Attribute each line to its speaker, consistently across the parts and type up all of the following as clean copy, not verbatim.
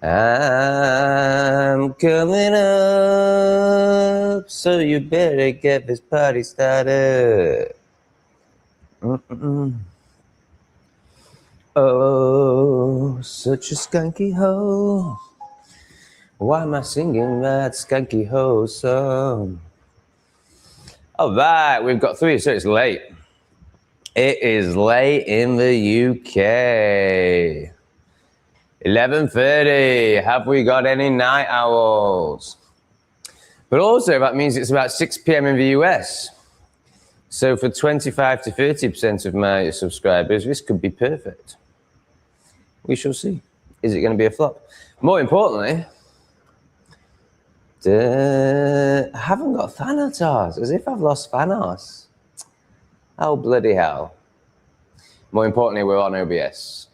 Speaker 1: I'm coming up, so you better get this party started. Oh, such a skunky hoe. Why am I singing that skunky hoe song? All right, we've got 3, so it's late. It is late in the UK. 11:30. Have we got any night owls? But also that means it's about 6 p.m. in the US. So for 25 to 30% of my subscribers, this could be perfect. We shall see. Is it going to be a flop? More importantly, I haven't got Thanatos, as if I've lost Thanos. Oh, bloody hell. More importantly, we're on OBS.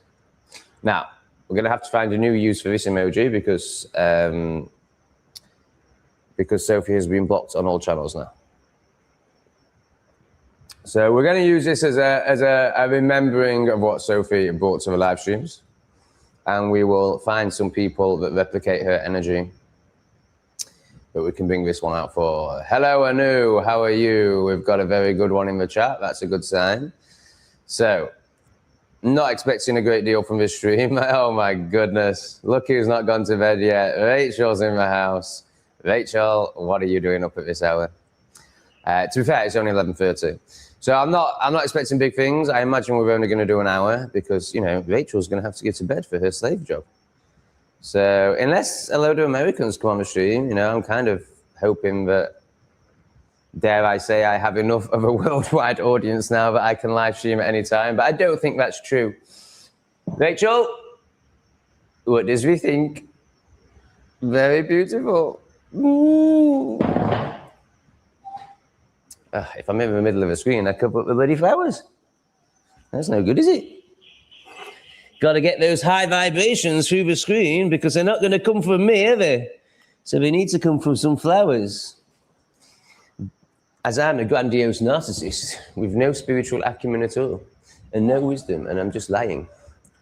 Speaker 1: Now, we're going to have to find a new use for this emoji because Sophie has been blocked on all channels now. So we're going to use this as a remembering of what Sophie brought to the live streams. And we will find some people that replicate her energy that we can bring this one out for. Hello, Anu. How are you? We've got a very good one in the chat. That's a good sign. So, not expecting a great deal from this stream. Oh, my goodness. Look who's not gone to bed yet. Rachel's in the house. Rachel, what are you doing up at this hour? To be fair, it's only 11:30. So I'm not expecting big things. I imagine we're only going to do an hour because, you know, Rachel's going to have to get to bed for her slave job. So unless a load of Americans come on the stream, you know, I'm kind of hoping that, dare I say, I have enough of a worldwide audience now that I can live stream at any time. But I don't think that's true. Rachel, what does we think? Very beautiful. Ooh. If I'm in the middle of a screen, I cover up the bloody flowers. That's no good, is it? Got to get those high vibrations through the screen because they're not going to come from me, are they? So they need to come from some flowers. As I'm a grandiose narcissist with no spiritual acumen at all and no wisdom, and I'm just lying.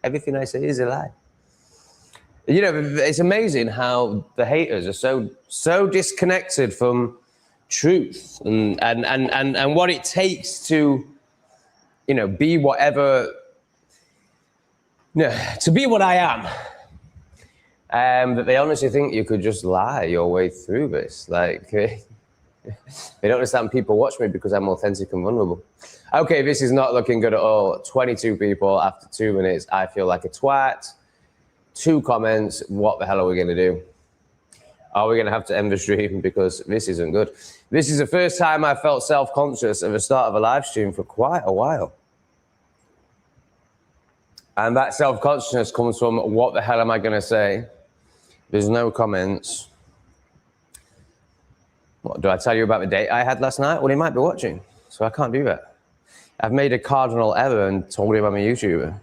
Speaker 1: Everything I say is a lie. You know, it's amazing how the haters are so disconnected from truth and what it takes to, you know, be whatever, to be what I am. That they honestly think you could just lie your way through this. Like, they don't understand people watch me because I'm authentic and vulnerable. Okay, this is not looking good at all. 22 people after 2 minutes. I feel like a twat. 2 comments. What the hell are we going to do? Are we going to have to end the stream because this isn't good? This is the first time I felt self-conscious at the start of a live stream for quite a while. And that self-consciousness comes from, what the hell am I going to say? There's no comments. What, do I tell you about the date I had last night? Well, he might be watching, so I can't do that. I've made a cardinal error and told him I'm a YouTuber.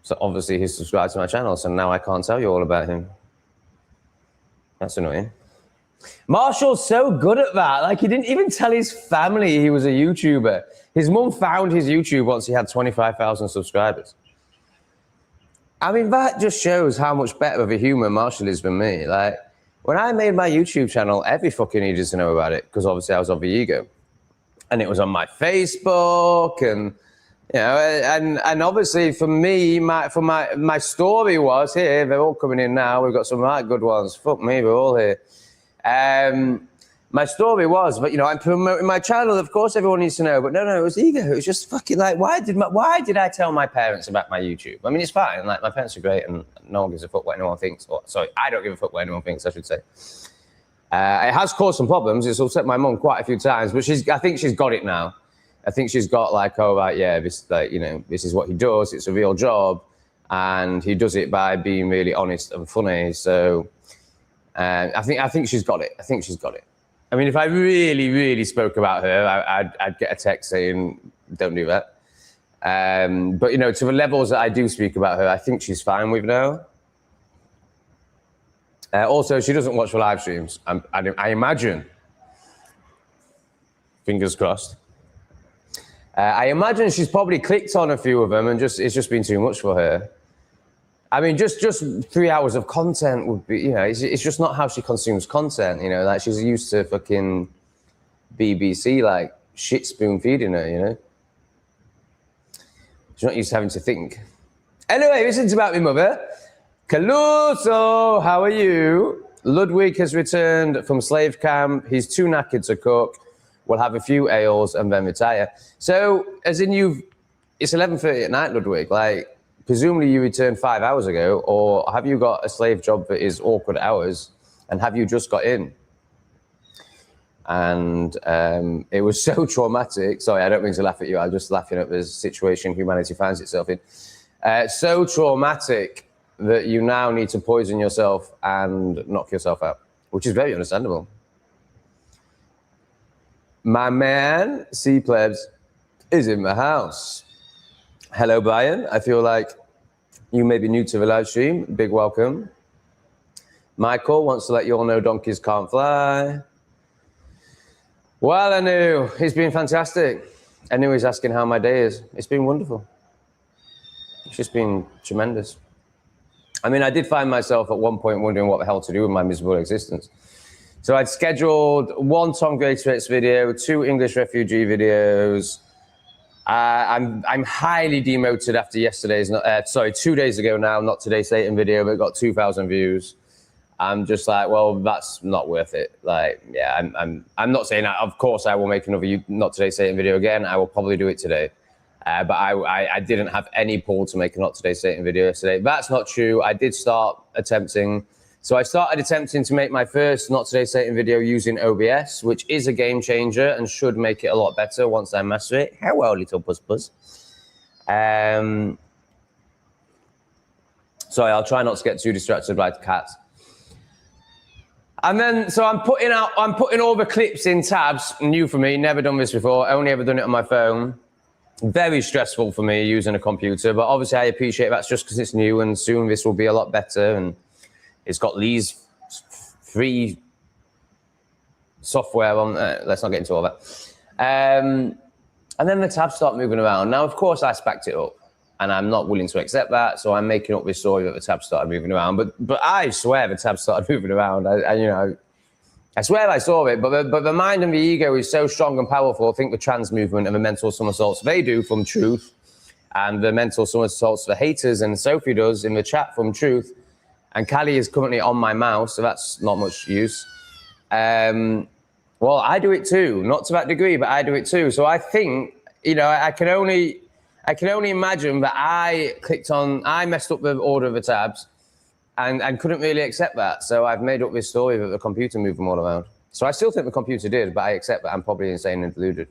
Speaker 1: So obviously he's subscribed to my channel, so now I can't tell you all about him. That's annoying. Marshall's so good at that. Like, he didn't even tell his family he was a YouTuber. His mum found his YouTube once he had 25,000 subscribers. I mean, that just shows how much better of a human Marshall is than me. Like, when I made my YouTube channel, every fucking needed to know about it because obviously I was of the ego. And it was on my Facebook and, you know, and obviously for me, my story was here. They're all coming in now. We've got some right good ones. Fuck me, we're all here. My story was, but you know, I'm promoting my channel. Of course, everyone needs to know. But no, it was ego. It was just fucking like, why did I tell my parents about my YouTube? I mean, it's fine. Like, my parents are great, and no one gives a fuck what anyone thinks. Or, sorry, I don't give a fuck what anyone thinks, I should say. It has caused some problems. It's upset my mum quite a few times, but I think she's got it now. I think she's got like, oh, right, yeah, this, like, you know, this is what he does. It's a real job, and he does it by being really honest and funny. So I think she's got it. I think she's got it. I mean, if I really, really spoke about her, I'd get a text saying, don't do that. But, you know, to the levels that I do speak about her, I think she's fine with now. Also, she doesn't watch the live streams, I imagine. Fingers crossed. I imagine she's probably clicked on a few of them and it's just been too much for her. I mean, just 3 hours of content would be, it's just not how she consumes content, like she's used to fucking BBC, like shit spoon feeding her, She's not used to having to think. Anyway, this is about my mother. Caluso, how are you? Ludwig has returned from slave camp. He's too knackered to cook. We'll have a few ales and then retire. So, as in it's 11:30 at night, Ludwig. Like, presumably you returned 5 hours ago, or have you got a slave job that is awkward hours, and have you just got in? And it was so traumatic. Sorry, I don't mean to laugh at you. I'm just laughing at the situation humanity finds itself in. So traumatic that you now need to poison yourself and knock yourself out, which is very understandable. My man, C Plebs, is in the house. Hello, Brian. I feel like you may be new to the live stream. Big welcome. Michael wants to let you all know donkeys can't fly. Well, Anu, it's been fantastic. Anu is asking how my day is. It's been wonderful. It's just been tremendous. I mean, I did find myself at one point wondering what the hell to do with my miserable existence. So I'd scheduled 1 Tom Greatrex video, 2 English refugee videos. I'm highly demoted after yesterday's, 2 days ago now, not today's Satan video, but got 2,000 views. I'm just like, well, that's not worth it. Like, yeah, I'm not saying that. Of course, I will make another Not Today's Satan video again. I will probably do it today. But I didn't have any pull to make a Not Today's Satan video yesterday. That's not true. I did start attempting. So I started attempting to make my first Not Today's Satan video using OBS, which is a game changer and should make it a lot better once I master it. Hello, little buzz. Sorry, I'll try not to get too distracted by the cats. And then, so I'm putting all the clips in tabs, new for me, never done this before, only ever done it on my phone. Very stressful for me using a computer, but obviously I appreciate that's just because it's new and soon this will be a lot better. And it's got Lee's free software on, let's not get into all that. And then the tabs start moving around. Now, of course, I spacked it up. And I'm not willing to accept that, so I'm making up this story that the tabs started moving around. But I swear the tabs started moving around. I swear I saw it. But the mind and the ego is so strong and powerful. I think the trans movement and the mental somersaults they do from Truth, and the mental somersaults for haters, and Sophie does in the chat from Truth, and Callie is currently on my mouse, so that's not much use. Well, I do it too, not to that degree, but I do it too. So I think, I can only imagine that I messed up the order of the tabs and couldn't really accept that. So I've made up this story that the computer moved them all around. So I still think the computer did, but I accept that I'm probably insane and deluded.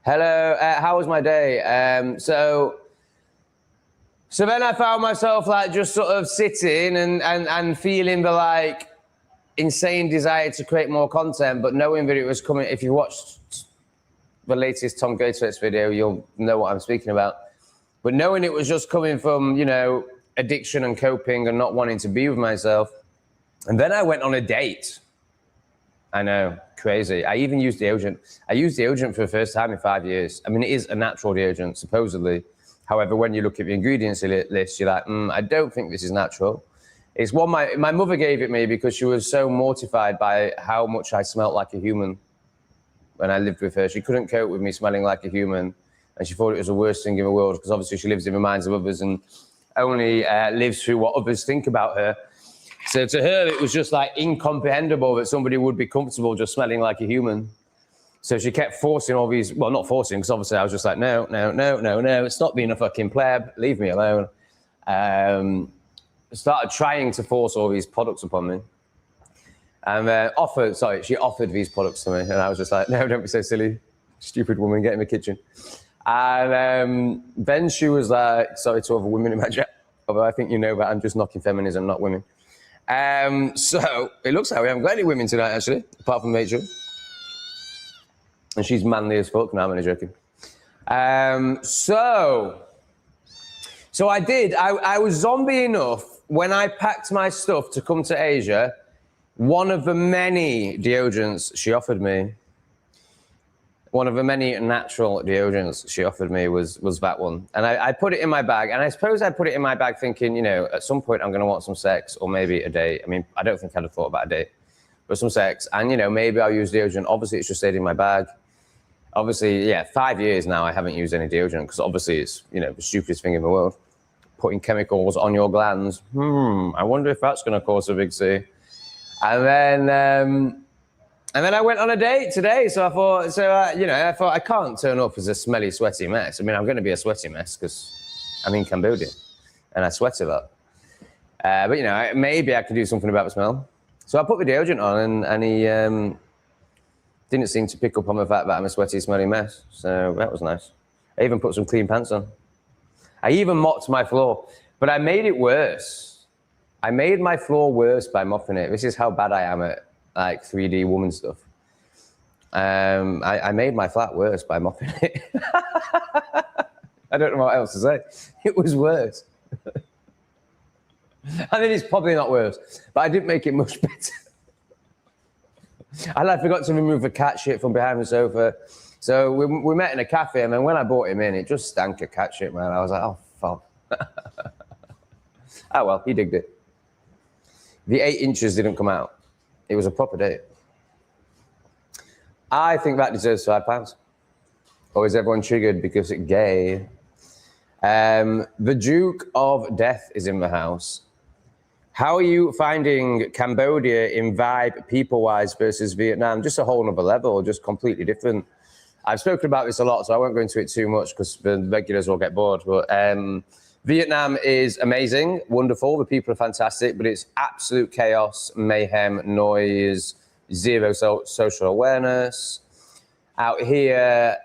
Speaker 1: Hello, how was my day? So then I found myself like just sort of sitting and feeling the like insane desire to create more content, but knowing that it was coming. If you watched the latest Tom Greatrex video, you'll know what I'm speaking about. But knowing it was just coming from, addiction and coping and not wanting to be with myself. And then I went on a date. I know, crazy. I even used deodorant. I used deodorant for the first time in 5 years. I mean, it is a natural deodorant, supposedly. However, when you look at the ingredients list, you're like, I don't think this is natural. It's one my mother gave it me because she was so mortified by how much I smelled like a human. When I lived with her, she couldn't cope with me smelling like a human, and she thought it was the worst thing in the world because obviously she lives in the minds of others and only lives through what others think about her. So to her, it was just like incomprehensible that somebody would be comfortable just smelling like a human. So she kept forcing all these, well, not forcing, because obviously I was just like, no, stop being a fucking pleb, leave me alone. Started trying to force all these products upon me. And she offered these products to me. And I was just like, no, don't be so silly. Stupid woman, get in the kitchen. And then she was like, sorry to other women in my chat, although I think you know that I'm just knocking feminism, not women. So it looks like we haven't got any women tonight, actually, apart from Rachel. And she's manly as fuck. No, I'm only joking. So I did. I was zombie enough when I packed my stuff to come to Asia. One of the many deodorants she offered me one of the many natural deodorants she offered me was that one. And I put it in my bag. And I suppose I put it in my bag thinking, you know, at some point I'm going to want some sex or maybe a date. I mean, I don't think I'd have thought about a date, but some sex. And, you know, maybe I'll use deodorant. Obviously, it's just stayed in my bag. Obviously, yeah, 5 years now I haven't used any deodorant because obviously it's, you know, the stupidest thing in the world. Putting chemicals on your glands. I wonder if that's going to cause a big C. And then I went on a date today. So I thought, you know, I can't turn up as a smelly, sweaty mess. I mean, I'm going to be a sweaty mess because I'm in Cambodia and I sweat a lot. But, you know, maybe I could do something about the smell. So I put the deodorant on and he didn't seem to pick up on the fact that I'm a sweaty, smelly mess. So that was nice. I even put some clean pants on. I even mopped my floor, but I made it worse. I made my floor worse by mopping it. This is how bad I am at like 3D woman stuff. I made my flat worse by mopping it. I don't know what else to say. It was worse. I mean, it's probably not worse, but I didn't make it much better. And I forgot to remove the cat shit from behind the sofa. So we met in a cafe, and then when I brought him in, it just stank of cat shit, man. I was like, oh, fuck. Oh, well, he digged it. The 8 inches didn't come out. It was a proper date. I think that deserves £5. Or is everyone triggered because it's gay? The Duke of Death is in the house. How are you finding Cambodia in vibe, people-wise, versus Vietnam? Just a whole nother level, just completely different. I've spoken about this a lot, so I won't go into it too much because the regulars will get bored. But Vietnam is amazing, wonderful. The people are fantastic, but it's absolute chaos, mayhem, noise, zero social awareness. Out here,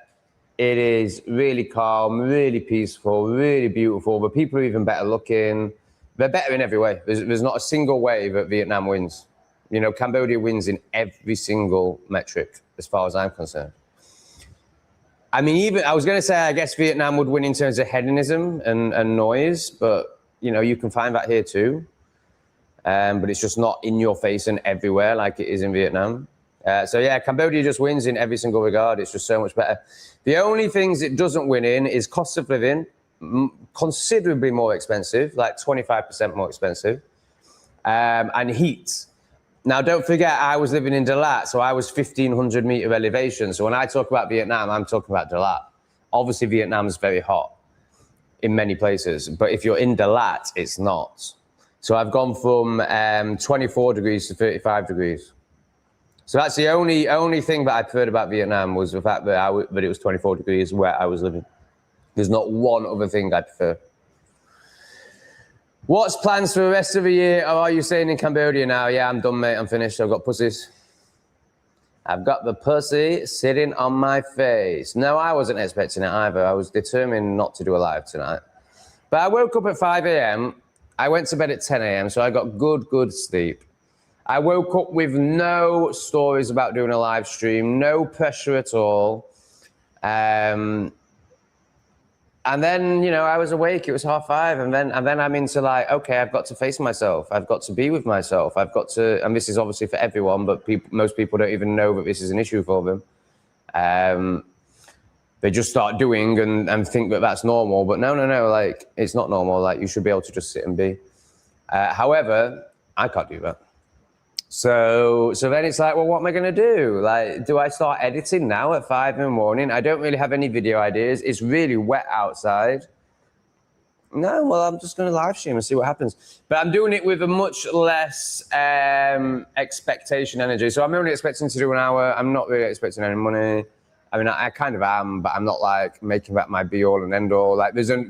Speaker 1: it is really calm, really peaceful, really beautiful. The people are even better looking. They're better in every way. There's not a single way that Vietnam wins. You know, Cambodia wins in every single metric, as far as I'm concerned. I mean, even I was going to say, I guess Vietnam would win in terms of hedonism and noise, but you know, you can find that here too. But it's just not in your face and everywhere like it is in Vietnam. So yeah, Cambodia just wins in every single regard. It's just so much better. The only things it doesn't win in is cost of living, considerably more expensive, like 25% more expensive, and heat. Now, don't forget, I was living in Dalat, so I was 1,500 meter elevation. So when I talk about Vietnam, I'm talking about Dalat. Obviously, Vietnam is very hot in many places, but if you're in Dalat, it's not. So I've gone from 24 degrees to 35 degrees. So that's the only thing that I preferred about Vietnam was the fact that, that it was 24 degrees where I was living. There's not one other thing I prefer. What's plans for the rest of the year? Or are you staying in Cambodia now? Yeah, I'm done, mate. I'm finished. I've got pussies. I've got the pussy sitting on my face. No, I wasn't expecting it either. I was determined not to do a live tonight. But I woke up at 5 a.m. I went to bed at 10 a.m., so I got good sleep. I woke up with no stories about doing a live stream, no pressure at all. And then, you know, I was awake, it was 5:30, and then I'm into like, okay, I've got to face myself. I've got to be with myself. I've got to, and this is obviously for everyone, but most people don't even know that this is an issue for them. They just start doing and think that that's normal, but no, like, it's not normal. Like, you should be able to just sit and be. However, I can't do that. So then it's like, well, what am I going to do? Like, do I start editing now at 5 in the morning? I don't really have any video ideas. It's really wet outside. No, well, I'm just going to live stream and see what happens. But I'm doing it with a much less expectation energy. So I'm only expecting to do an hour. I'm not really expecting any money. I mean, I kind of am, but I'm not like making that my be all and end all. Like there's an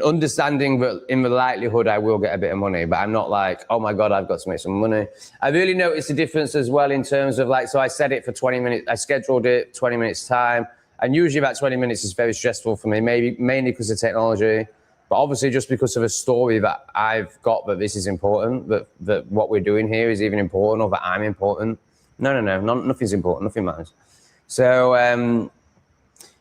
Speaker 1: understanding that in the likelihood I will get a bit of money, but I'm not like, oh my God, I've got to make some money. I really noticed the difference as well in terms of like, so I set it for 20 minutes, I scheduled it 20 minutes time. And usually about 20 minutes is very stressful for me, mainly because of technology, but obviously just because of a story that I've got that this is important, that what we're doing here is even important or that I'm important. No, nothing's important, nothing matters. So,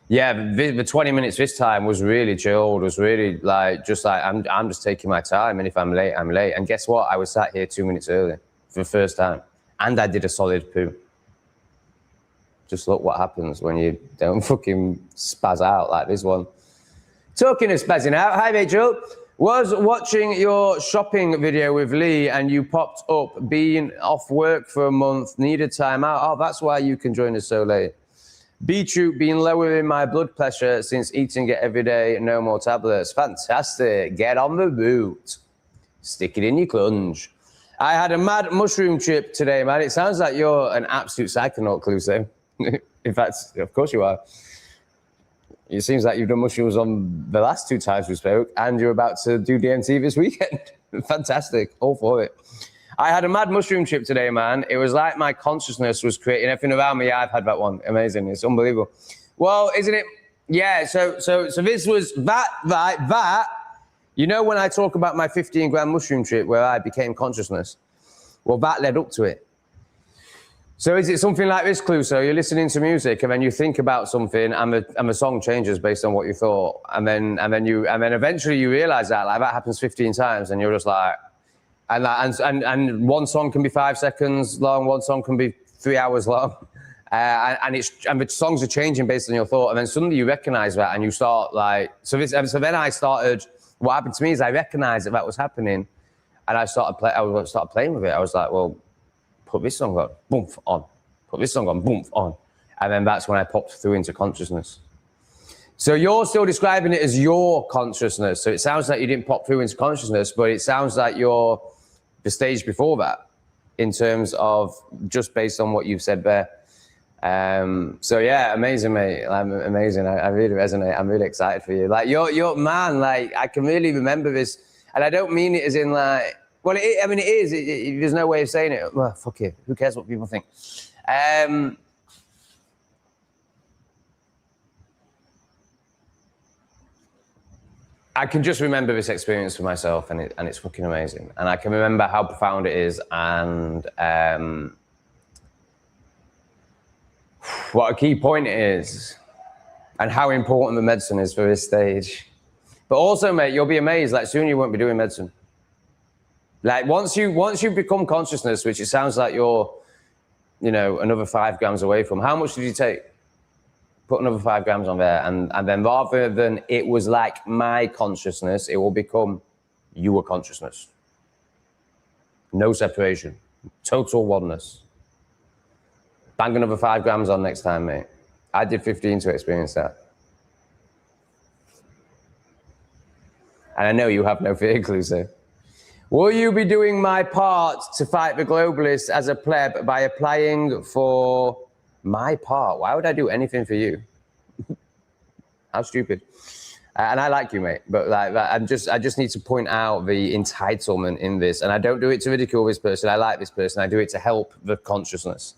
Speaker 1: yeah, the 20 minutes this time was really chilled, was really like, just like, I'm just taking my time. And if I'm late, I'm late. And guess what? I was sat here 2 minutes early for the first time. And I did a solid poo. Just look what happens when you don't fucking spaz out like this one. Talking of spazzing out, hi Rachel. Was watching your shopping video with Lee and you popped up being off work for a month, needed time out. Oh, that's why you can join us so late. Beetroot been lowering my blood pressure since eating it every day. No more tablets. Fantastic. Get on the boot. Stick it in your clunge. I had a mad mushroom trip today, man. It sounds like you're an absolute psychonaut, Cluso. In fact, of course you are. It seems like you've done mushrooms on the last 2 times we spoke, and you're about to do DMT this weekend. Fantastic. All for it. I had a mad mushroom trip today, man. It was like my consciousness was creating everything around me. I've had that one. Amazing. It's unbelievable. Well, isn't it? Yeah, so this was that. You know when I talk about my 15-gram mushroom trip where I became consciousness? Well, that led up to it. So is it something like this, Cluso? You're listening to music and then you think about something and the song changes based on what you thought, and then eventually you realize that that happens 15 times, and you're just like, and one song can be 5 seconds long, one song can be 3 hours long, and the songs are changing based on your thought, and then suddenly you recognize that and you start like so then I started. What happened to me is I recognized that was happening, and I started playing with it. I was like, well, put this song on, boom, on. Put this song on, boom, on. And then that's when I popped through into consciousness. So you're still describing it as your consciousness. So it sounds like you didn't pop through into consciousness, but it sounds like you're the stage before that in terms of just based on what you've said there. So yeah, amazing, mate. Amazing. I really resonate. I'm really excited for you. Like you're man, like I can really remember this, and I don't mean it as in like, well, it is. There's no way of saying it. Well, fuck it. Who cares what people think? I can just remember this experience for myself, and it's fucking amazing. And I can remember how profound it is, and what a key point it is, and how important the medicine is for this stage. But also, mate, you'll be amazed. Like soon you won't be doing medicine. Like once you become consciousness, which it sounds like you're, another 5 grams away from. How much did you take? Put another 5 grams on there, and then rather than it was like my consciousness, it will become your consciousness. No separation, total oneness. Bang another 5 grams on next time, mate. I did 15 to experience that. And I know you have no fear, Cluso. Will you be doing my part to fight the globalists as a pleb by applying for my part? Why would I do anything for you? How stupid. And I like you, mate, but like I just need to point out the entitlement in this. And I don't do it to ridicule this person. I like this person. I do it to help the consciousness.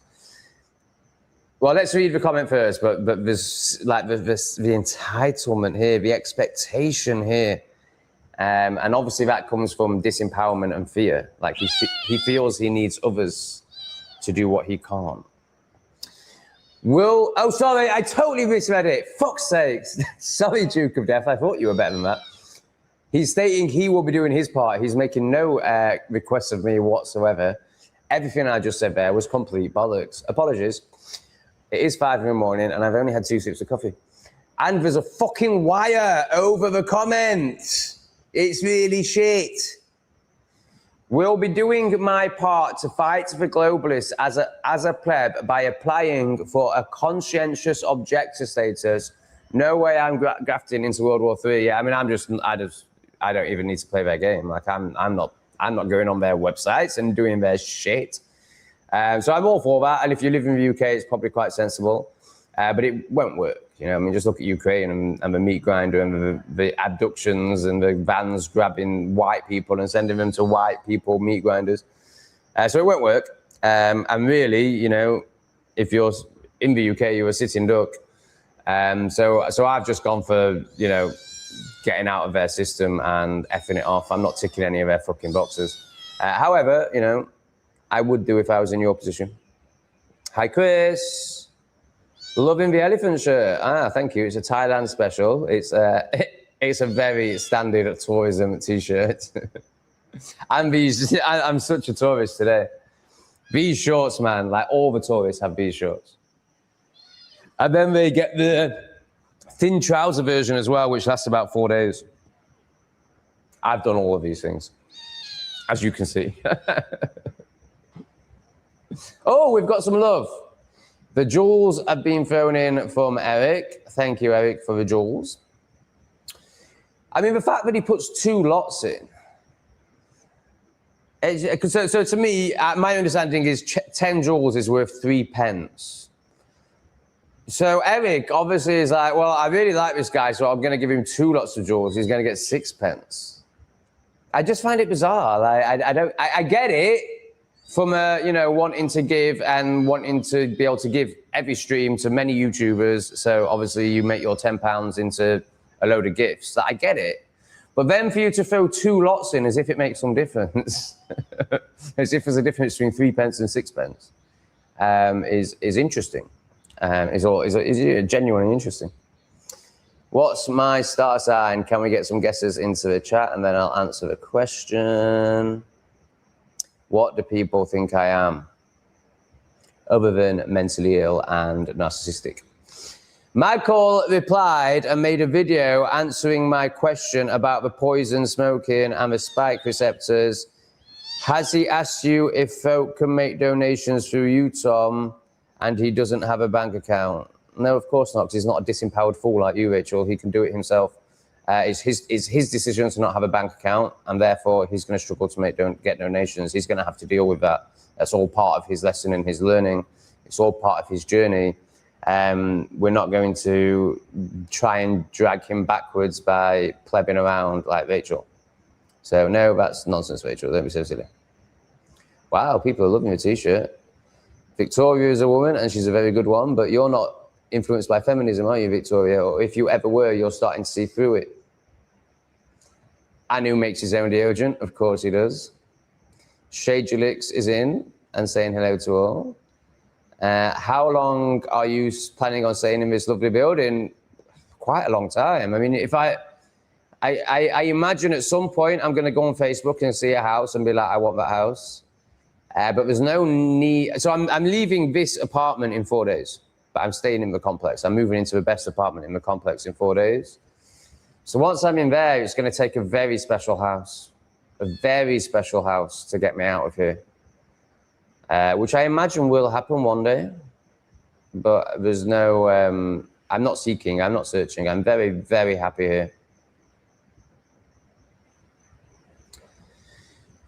Speaker 1: Well, let's read the comment first, but there's like the entitlement here, the expectation here. And obviously that comes from disempowerment and fear. Like he feels he needs others to do what he can't. Oh, sorry, I totally misread it. Fuck's sakes. Sorry, Duke of Death. I thought you were better than that. He's stating he will be doing his part. He's making no requests of me whatsoever. Everything I just said there was complete bollocks. Apologies. It is 5 in the morning and I've only had 2 sips of coffee. And there's a fucking wire over the comment. It's really shit. Will be doing my part to fight the globalists as a pleb by applying for a conscientious objector status. No way I'm grafting into World War III. Yeah, I mean, I don't even need to play their game. Like I'm not going on their websites and doing their shit. So I'm all for that. And if you live in the UK, it's probably quite sensible. But it won't work. I mean, just look at Ukraine and the meat grinder and the abductions and the vans grabbing white people and sending them to white people, meat grinders. So it won't work. And really, if you're in the UK, you're a sitting duck. So I've just gone for, getting out of their system and effing it off. I'm not ticking any of their fucking boxes. However, I would do if I was in your position. Hi, Chris. Loving the elephant shirt. Thank you. It's a Thailand special. It's a very standard tourism t-shirt. And I'm such a tourist today. These shorts, man, like all the tourists have these shorts. And then they get the thin trouser version as well, which lasts about 4 days. I've done all of these things, as you can see. Oh, we've got some love. The jewels have been thrown in from Eric. Thank you, Eric, for the jewels. I mean, the fact that he puts 2 lots in. So to me, my understanding is 10 jewels is worth 3 pence. So Eric obviously is like, well, I really like this guy, so I'm going to give him 2 lots of jewels. He's going to get 6 pence. I just find it bizarre. Like, I get it from wanting to give and wanting to be able to give every stream to many YouTubers. So obviously you make your £10 into a load of gifts. I get it. But then for you to throw 2 lots in as if it makes some difference, as if there's a difference between 3 pence and 6 pence, is interesting. Is genuinely interesting. What's my star sign? Can we get some guesses into the chat and then I'll answer the question. What do people think I am? Other than mentally ill and narcissistic. Michael replied and made a video answering my question about the poison smoking and the spike receptors. Has he asked you if folk can make donations through you, Tom, and he doesn't have a bank account? No, of course not, because he's not a disempowered fool like you, Rachel. He can do it himself. It's his decision to not have a bank account, and therefore he's going to struggle to get donations. He's going to have to deal with that. That's all part of his lesson and his learning. It's all part of his journey. We're not going to try and drag him backwards by plebbing around like Rachel. So no, that's nonsense, Rachel. Don't be so silly. Wow, people are loving your t-shirt. Victoria is a woman, and she's a very good one, but you're not influenced by feminism, are you, Victoria? Or if you ever were, you're starting to see through it. Anu makes his own deodorant. Of course he does. Shade Julix is in and saying hello to all. How long are you planning on staying in this lovely building? Quite a long time. I mean, if I imagine at some point I'm going to go on Facebook and see a house and be like, I want that house. But there's no need. So I'm leaving this apartment in 4 days, but I'm staying in the complex. I'm moving into the best apartment in the complex in 4 days. So once I'm in there, it's going to take a very special house to get me out of here. Which I imagine will happen one day, but there's no, I'm not seeking, I'm not searching. I'm very, very happy here.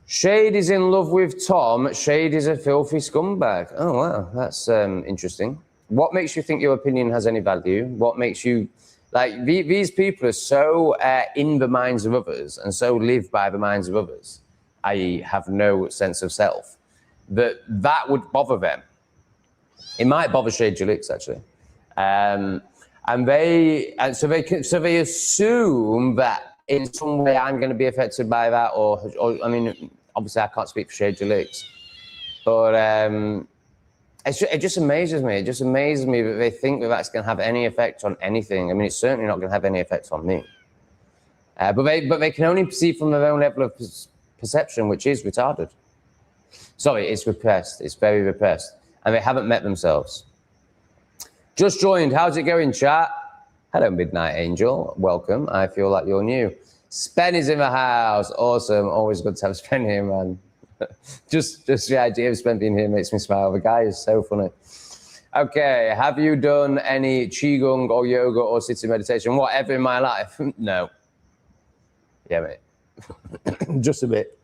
Speaker 1: Shade is in love with Tom. Shade is a filthy scumbag. Oh, wow, that's interesting. What makes you think your opinion has any value? What makes you, like, these people are so in the minds of others and so live by the minds of others, i.e. have no sense of self, that would bother them. It might bother Shade Julix, actually. So they assume that in some way I'm going to be affected by that, or I mean, obviously I can't speak for Shade Julix, but it just amazes me. It just amazes me that they think that that's going to have any effect on anything. I mean, it's certainly not going to have any effect on me. But they can only perceive from their own level of perception, which is retarded. Sorry, it's repressed. It's very repressed. And they haven't met themselves. Just joined. How's it going, chat? Hello, Midnight Angel. Welcome. I feel like you're new. Spen is in the house. Awesome. Always good to have Spen here, man. just the idea of Spen being here makes me smile. The guy is so funny. Okay. Have you done any Qigong or yoga or sitting meditation? Whatever in my life? No. Yeah, mate. Just a bit.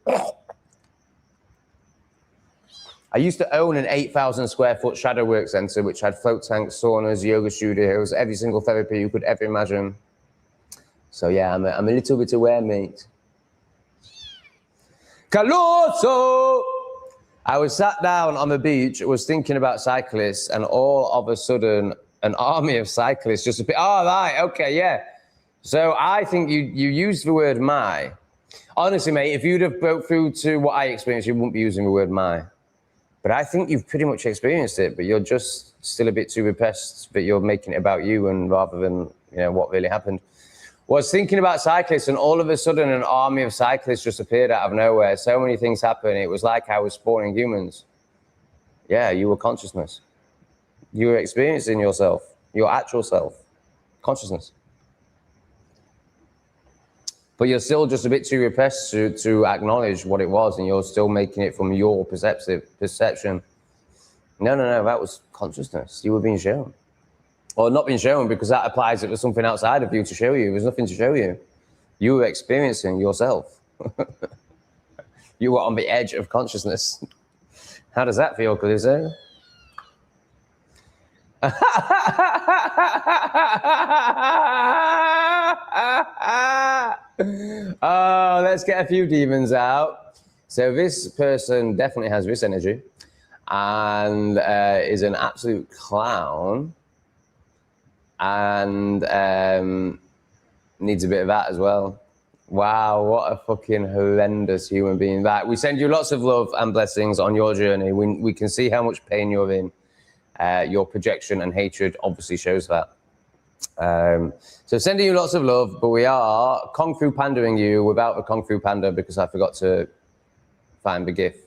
Speaker 1: I used to own an 8,000 square foot shadow work center, which had float tanks, saunas, yoga studios, every single therapy you could ever imagine. So yeah, I'm a little bit aware, mate. Caloso! I was sat down on the beach, was thinking about cyclists, and all of a sudden, an army of cyclists just appeared. Oh, right, okay, yeah. So I think you used the word my. Honestly, mate, if you'd have broke through to what I experienced, you wouldn't be using the word my. But I think you've pretty much experienced it, but you're just still a bit too repressed that you're making it about you, and rather than, what really happened. Was thinking about cyclists, and all of a sudden an army of cyclists just appeared out of nowhere. So many things happened. It was like I was spawning humans. Yeah, you were consciousness. You were experiencing yourself. your actual self, consciousness. But you're still just a bit too repressed to acknowledge what it was, and you're still making it from your perception. No, that was consciousness. You were being shown. Or not being shown, because that applies if there's something outside of you to show you. There's nothing to show you. You were experiencing yourself. You were on the edge of consciousness. How does that feel, Calypso? Oh, let's get a few demons out. So this person definitely has this energy and is an absolute clown and needs a bit of that as well. Wow, what a fucking horrendous human being. That we send you lots of love and blessings on your journey. We can see how much pain you're in. Your projection and hatred obviously shows that. So sending you lots of love, but we are Kung Fu Pandering you without the Kung Fu Panda because I forgot to find the GIF.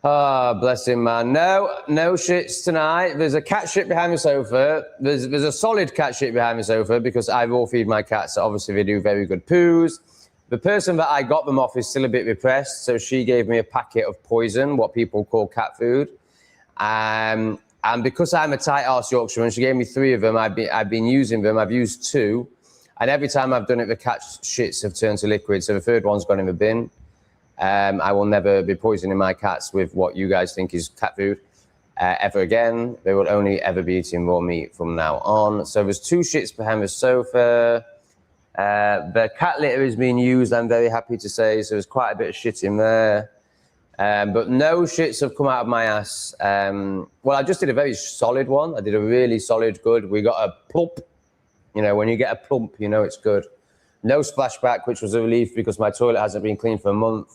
Speaker 1: Ah, bless him, man. No shits tonight. There's a cat shit behind the sofa. There's a solid cat shit behind the sofa because I raw feed my cats. So obviously they do very good poos. The person that I got them off is still a bit repressed. So she gave me a packet of poison, what people call cat food. And because I'm a tight arse Yorkshireman, she gave me 3 of them. I've been using them. I've used 2. And every time I've done it, the cat shits have turned to liquid. So the 3rd one's gone in the bin. I will never be poisoning my cats with what you guys think is cat food ever again. They will only ever be eating raw meat from now on. So there's 2 shits behind the sofa. The cat litter is being used, I'm very happy to say. So there's quite a bit of shit in there. But no shits have come out of my ass. Well, I just did a very solid one. I did a really solid good. We got a plump. You know, when you get a plump, you know it's good. No splashback, which was a relief because my toilet hasn't been cleaned for a month.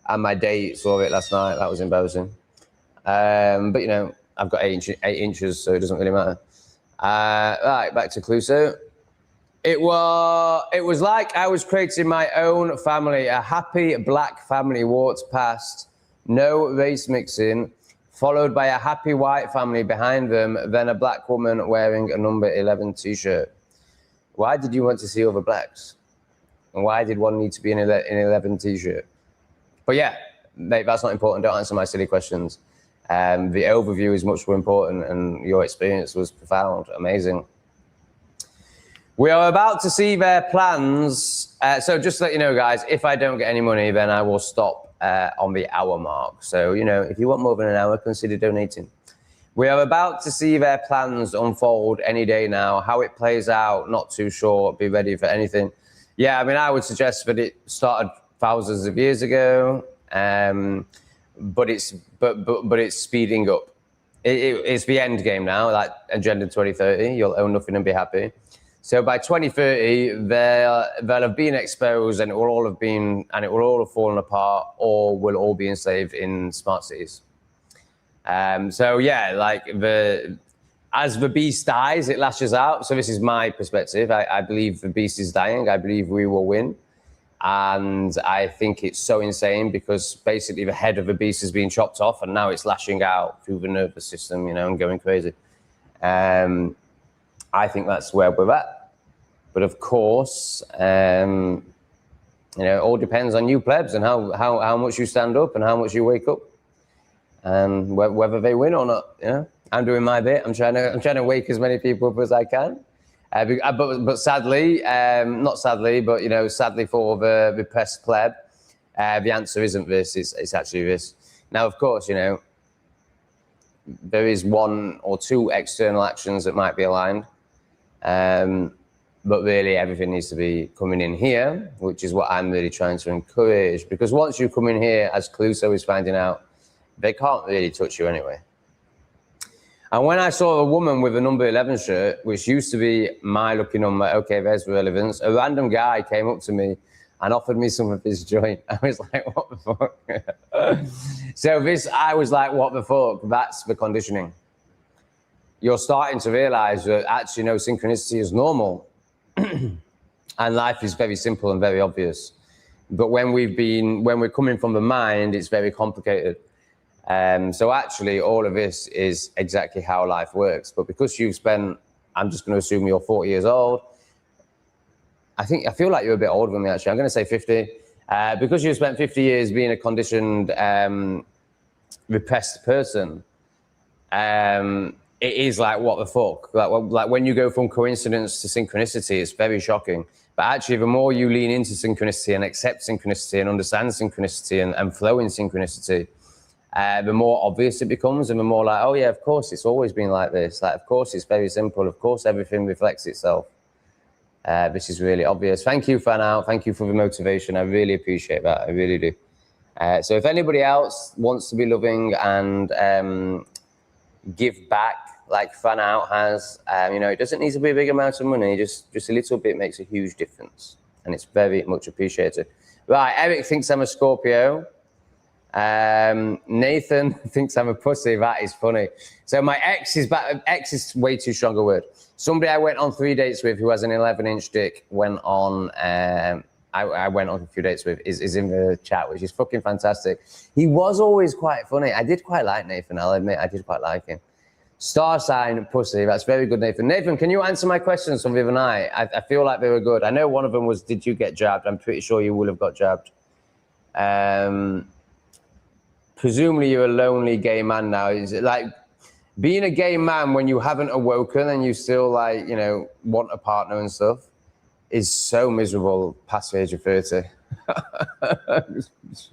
Speaker 1: And my date saw it last night. That was embarrassing. But, you know, I've got 8 inches, so it doesn't really matter. Right, back to Cluso. It was like I was creating my own family, a happy black family walked past, no race mixing, followed by a happy white family behind them, then a black woman wearing a number 11 t-shirt. Why did you want to see other blacks? And why did one need to be in an 11 t-shirt? But yeah, mate, that's not important. Don't answer my silly questions. The overview is much more important, and your experience was profound, amazing. We are about to see their plans. So just to let you know, guys, if I don't get any money, then I will stop on the hour mark. So, you know, if you want more than an hour, consider donating. We are about to see their plans unfold any day now. How it plays out, not too sure. Be ready for anything. Yeah, I mean, I would suggest that it started thousands of years ago, but it's speeding up. It's the end game now, like Agenda 2030. You'll own nothing and be happy. So by 2030, they'll have been exposed, and it will all have fallen apart, or will all be enslaved in smart cities. So yeah, like as the beast dies, it lashes out. So this is my perspective. I believe the beast is dying. I believe we will win. And I think it's so insane because basically the head of the beast is being chopped off and now it's lashing out through the nervous system, you know, and going crazy. I think that's where we're at. But of course, you know, it all depends on you plebs and how much you stand up and how much you wake up and whether they win or not, you know. I'm doing my bit. I'm trying to wake as many people up as I can. But sadly, not sadly, but, you know, sadly for the repressed pleb, the answer isn't this, it's actually this. Now, of course, you know, there is 1 or 2 external actions that might be aligned, but really everything needs to be coming in here, which is what I'm really trying to encourage, because once you come in here, as Cluso is finding out, they can't really touch you anyway. And when I saw a woman with a number 11 shirt, which used to be my lucky number, okay, there's relevance, a random guy came up to me and offered me some of his joint. I was like, what the fuck? So I was like, what the fuck? That's the conditioning. You're starting to realize that actually no, synchronicity is normal. And life is very simple and very obvious. But when we're coming from the mind, it's very complicated. So actually, all of this is exactly how life works. But because you've spent, I'm just going to assume you're 40 years old. I feel like you're a bit older than me, actually. I'm going to say 50. Because you've spent 50 years being a conditioned, repressed person, it is like, what the fuck? Like when you go from coincidence to synchronicity, it's very shocking. But actually, the more you lean into synchronicity and accept synchronicity and understand synchronicity and flow in synchronicity, the more obvious it becomes, and the more like, oh yeah, of course, it's always been like this. Like, of course, it's very simple. Of course, everything reflects itself. This is really obvious. Thank you, Fan Out. Thank you for the motivation. I really appreciate that. I really do. So if anybody else wants to be loving and give back like Fan Out has, you know, it doesn't need to be a big amount of money. Just a little bit makes a huge difference, and it's very much appreciated. Right, Eric thinks I'm a Scorpio. Nathan thinks I'm a pussy. That is funny. So my ex is back. Ex is way too strong a word. Somebody I went on 3 dates with who has an 11-inch dick went on. I went on a few dates with is in the chat, which is fucking fantastic. He was always quite funny. I did quite like Nathan. I'll admit, I did quite like him. Star sign pussy. That's very good, Nathan. Nathan, can you answer my questions from the other night? I feel like they were good. I know one of them was, did you get jabbed? I'm pretty sure you will have got jabbed. Presumably you're a lonely gay man now. Is it like being a gay man when you haven't awoken and you still like, you know, want a partner and stuff is so miserable past the age of 30.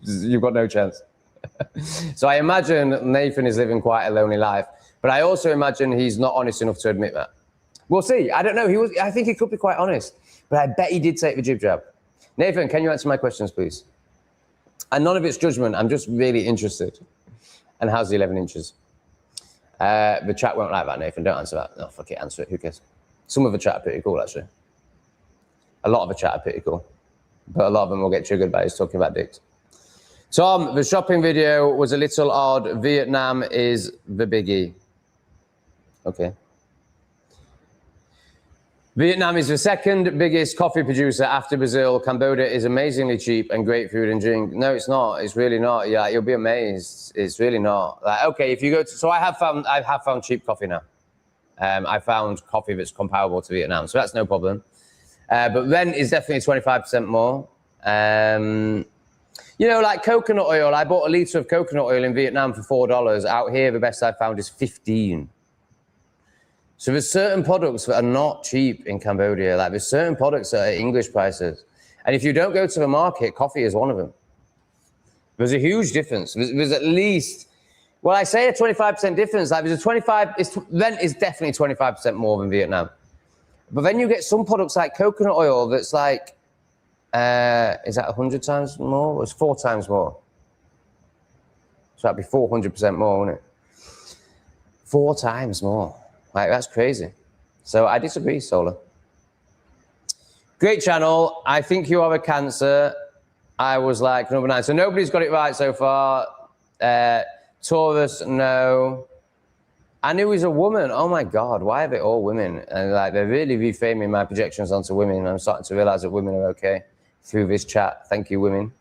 Speaker 1: You've got no chance. So I imagine Nathan is living quite a lonely life, but I also imagine he's not honest enough to admit that. We'll see. I don't know. I think he could be quite honest, but I bet he did take the jib jab. Nathan, can you answer my questions, please? And none of it's judgment. I'm just really interested. And how's the 11 inches? The chat won't like that, Nathan. Don't answer that. No, fuck it. Answer it. Who cares? Some of the chat are pretty cool, actually. A lot of the chat are pretty cool. But a lot of them will get triggered by us talking about dicks. Tom, the shopping video was a little odd. Vietnam is the biggie. Okay. Vietnam is the second biggest coffee producer after Brazil. Cambodia is amazingly cheap and great food and drink. No, it's not. It's really not. Yeah, you'll be amazed. It's really not. Like, okay, if you go to, so I have found cheap coffee now. I found coffee that's comparable to Vietnam, so that's no problem. But rent is definitely 25% more. You know, like coconut oil. I bought a liter of coconut oil in Vietnam for $4. Out here, the best I've found is 15. So there's certain products that are not cheap in Cambodia. Like there's certain products that are English prices. And if you don't go to the market, coffee is one of them. There's a huge difference. There's at least, well, I say a 25% difference. Like there's a 25, rent is definitely 25% more than Vietnam. But then you get some products like coconut oil that's like, is that 100 times more? It's 4 times more. So that'd be 400% more, wouldn't it? 4 times more. Like, that's crazy. So I disagree, Solar. Great channel. I think you are a Cancer. I was like number 9. So nobody's got it right so far. Taurus, no. I knew he's a woman. Oh my God, why are they all women? And like they're really reframing my projections onto women. I'm starting to realize that women are okay through this chat. Thank you, women.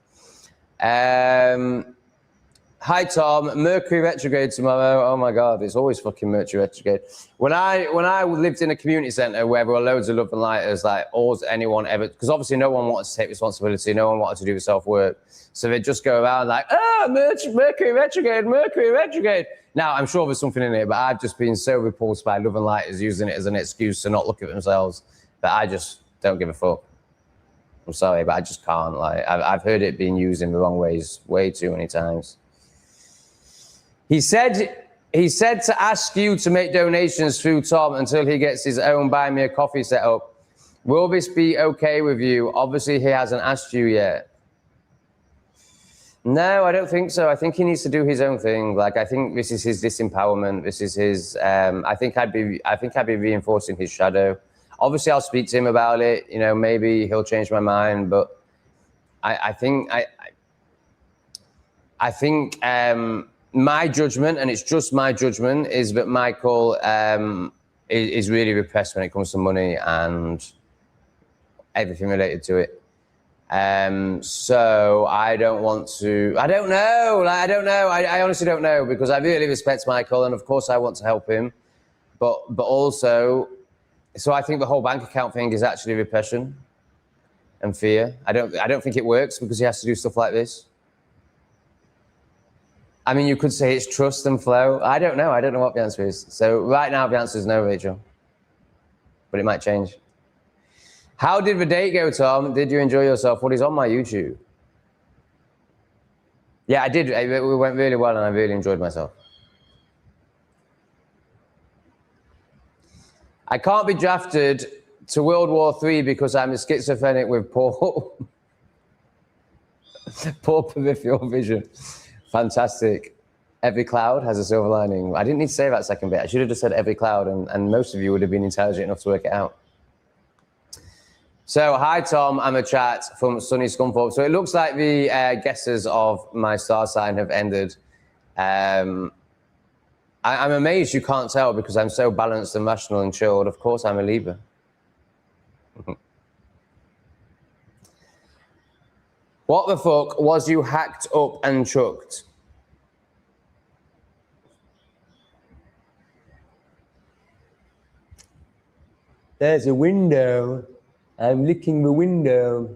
Speaker 1: Hi, Tom. Mercury retrograde tomorrow. Oh my God, it's always fucking Mercury retrograde. When I lived in a community centre where there were loads of love and lighters, like all anyone ever, because obviously no one wanted to take responsibility, no one wanted to do the self-work. So they'd just go around like, oh, Mercury retrograde, Mercury retrograde. Now, I'm sure there's something in it, but I've just been so repulsed by love and lighters using it as an excuse to not look at themselves that I just don't give a fuck. I'm sorry, but I just can't. Like, I've heard it being used in the wrong ways way too many times. He said to ask you to make donations through Tom until he gets his own Buy Me a Coffee set up. Will this be okay with you? Obviously, he hasn't asked you yet. No, I don't think so. I think he needs to do his own thing. Like, I think this is his disempowerment. This is his. I think I'd be reinforcing his shadow. Obviously, I'll speak to him about it. You know, maybe he'll change my mind. But I think my judgment, and it's just my judgment, is that Michael is really repressed when it comes to money and everything related to it. So I don't want to, I don't know. I honestly don't know, because I really respect Michael, and of course I want to help him. But also, so I think the whole bank account thing is actually repression and fear. I don't think it works because he has to do stuff like this. I mean, you could say it's trust and flow. I don't know. I don't know what the answer is. So right now the answer is no, Rachel. But it might change. How did the date go, Tom? Did you enjoy yourself? What is on my YouTube? Yeah, I did. It went really well, and I really enjoyed myself. I can't be drafted to World War III because I'm a schizophrenic with poor peripheral vision. Fantastic. Every cloud has a silver lining. I didn't need to say that second bit. I should have just said every cloud, and most of you would have been intelligent enough to work it out. So, hi, Tom. I'm a chat from sunny Scunthorpe. So it looks like the guesses of my star sign have ended. I'm amazed you can't tell because I'm so balanced and rational and chilled. Of course, I'm a Libra. What the fuck was you hacked up and chucked? There's a window. I'm licking the window.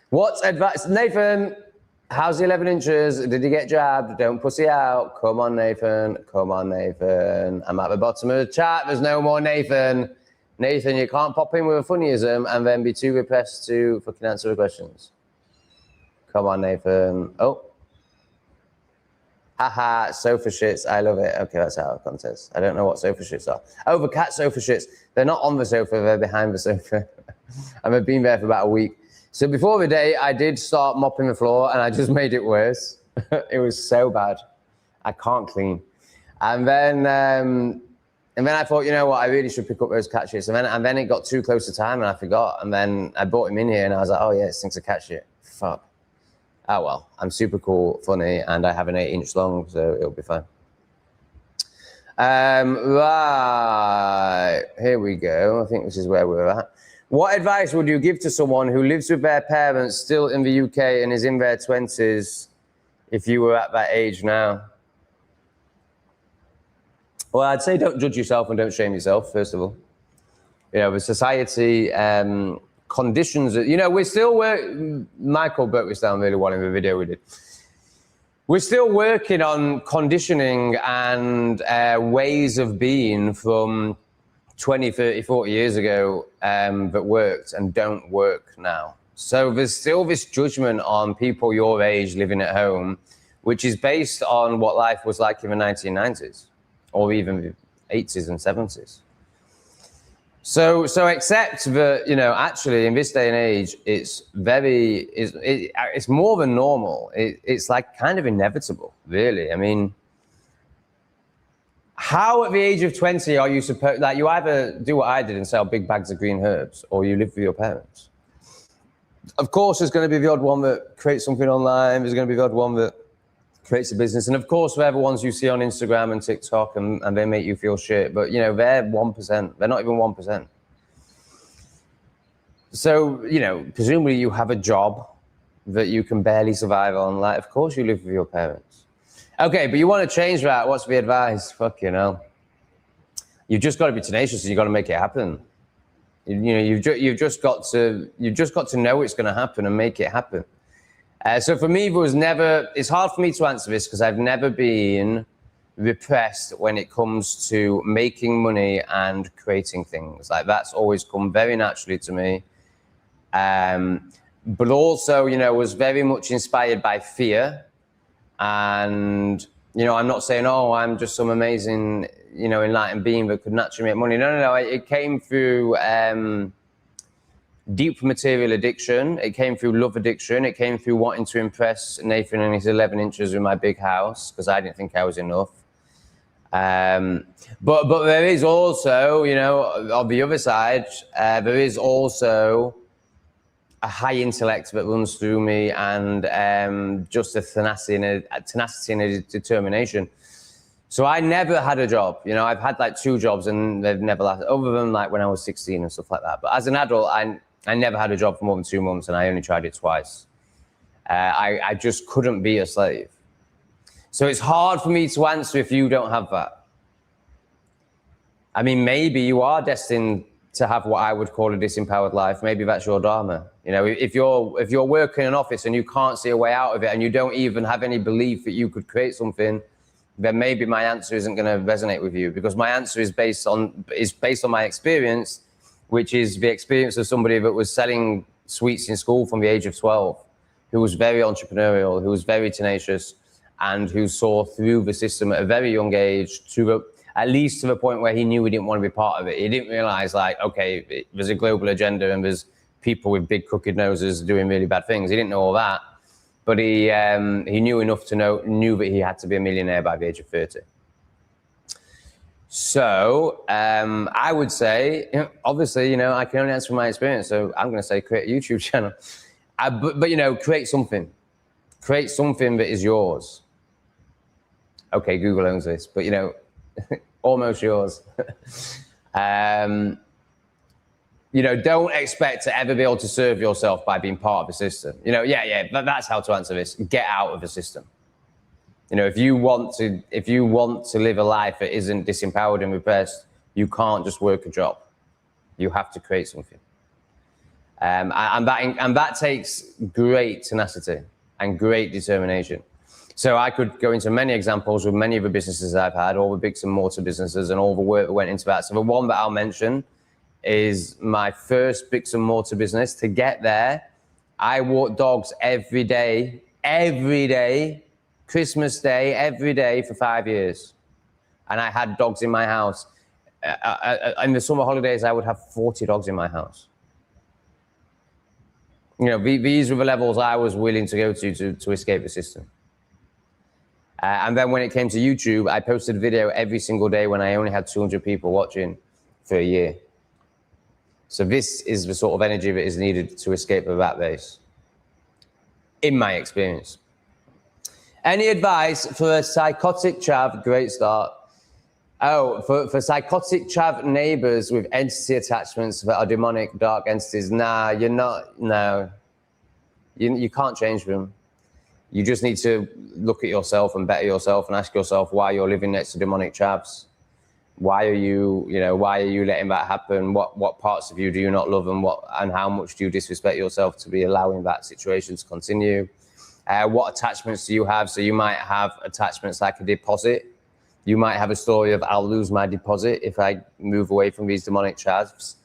Speaker 1: What advice? Nathan, how's the 11 inches? Did you get jabbed? Don't pussy out. Come on, Nathan. Come on, Nathan. I'm at the bottom of the chat. There's no more Nathan. Nathan, you can't pop in with a funnyism and then be too repressed to fucking answer the questions. Come on, Nathan. Oh. Haha, sofa shits. I love it. Okay, that's out of context. I don't know what sofa shits are. Oh, the cat sofa shits. They're not on the sofa, they're behind the sofa. I've been there for about a week. So before the day, I did start mopping the floor, and I just made it worse. It was so bad. I can't clean. And then I thought, you know what, I really should pick up those cat shits. And then it got too close to time, and I forgot. And then I brought him in here, and I was like, oh yeah, it stinks of cat shit. Fuck. Oh well, I'm super cool, funny, and I have an 8-inch long, so it'll be fine. Right, here we go. I think this is where we're at. What advice would you give to someone who lives with their parents still in the UK and is in their 20s if you were at that age now? Well, I'd say don't judge yourself and don't shame yourself, first of all. You know, the society conditions, you know, we're still Michael broke this down really well in the video we did. We're still working on conditioning and ways of being from 20, 30, 40 years ago that worked and don't work now. So there's still this judgment on people your age living at home, which is based on what life was like in the 1990s or even the 80s and 70s. So accept that, you know, actually in this day and age, it's more than normal. It's like kind of inevitable, really. I mean, how at the age of 20 are you supposed, like, you either do what I did and sell big bags of green herbs, or you live with your parents. Of course, there's going to be the odd one that creates something online. There's going to be the odd one that creates a business. And of course, they're the ones you see on Instagram and TikTok and they make you feel shit. But, you know, they're 1%. They're not even 1%. So, you know, presumably you have a job that you can barely survive on. Like, of course you live with your parents. Okay, but you want to change that. What's the advice? Fucking hell. You've just got to be tenacious and you've got to make it happen. You know, you've just got to know it's going to happen and make it happen. So for me, it's hard for me to answer this because I've never been repressed when it comes to making money and creating things. Like, that's always come very naturally to me. But also, you know, was very much inspired by fear. And, you know, I'm not saying, oh, I'm just some amazing, you know, enlightened being that could naturally make money. No. It came through deep material addiction. It came through love addiction. It came through wanting to impress Nathan and his 11 inches with my big house because I didn't think I was enough. But there is also, you know, on the other side, there is also a high intellect that runs through me and just a tenacity and a determination. So I never had a job. You know, I've had like 2 jobs and they've never lasted, other than like when I was 16 and stuff like that. But as an adult, I never had a job for more than 2 months, and I only tried it twice. I just couldn't be a slave. So it's hard for me to answer if you don't have that. I mean, maybe you are destined to have what I would call a disempowered life. Maybe that's your dharma. You know, if you're working in an office and you can't see a way out of it, and you don't even have any belief that you could create something, then maybe my answer isn't going to resonate with you, because my answer is based on my experience, which is the experience of somebody that was selling sweets in school from the age of 12, who was very entrepreneurial, who was very tenacious, and who saw through the system at a very young age at least to the point where he knew he didn't want to be part of it. He didn't realize, like, okay, there's a global agenda and there's people with big crooked noses doing really bad things. He didn't know all that, but he knew enough to knew that he had to be a millionaire by the age of 30. So I would say, obviously, I can only answer from my experience. So I'm going to say create a YouTube channel, but create something. Create something that is yours. Okay, Google owns this, but almost yours. Don't expect to ever be able to serve yourself by being part of the system. That's how to answer this. Get out of the system. If you want to live a life that isn't disempowered and repressed, you can't just work a job. You have to create something. And that takes great tenacity and great determination. So I could go into many examples with many of the businesses I've had, all the bricks and mortar businesses and all the work that went into that. So the one that I'll mention is my first bricks and mortar business. To get there, I walked dogs every day, Christmas Day, every day for 5 years. And I had dogs in my house. In the summer holidays, I would have 40 dogs in my house. These were the levels I was willing to go to escape the system. And then when it came to YouTube, I posted a video every single day when I only had 200 people watching for a year. So this is the sort of energy that is needed to escape the rat race, in my experience. Any advice for a psychotic chav? Great start. Oh, for psychotic chav neighbors with entity attachments that are demonic, dark entities. Nah, you're not. No, you can't change them. You just need to look at yourself and better yourself and ask yourself why you're living next to demonic chavs. Why are you letting that happen? What parts of you do you not love, and how much do you disrespect yourself to be allowing that situation to continue? What attachments do you have? So you might have attachments like a deposit. You might have a story of, I'll lose my deposit if I move away from these demonic chavs.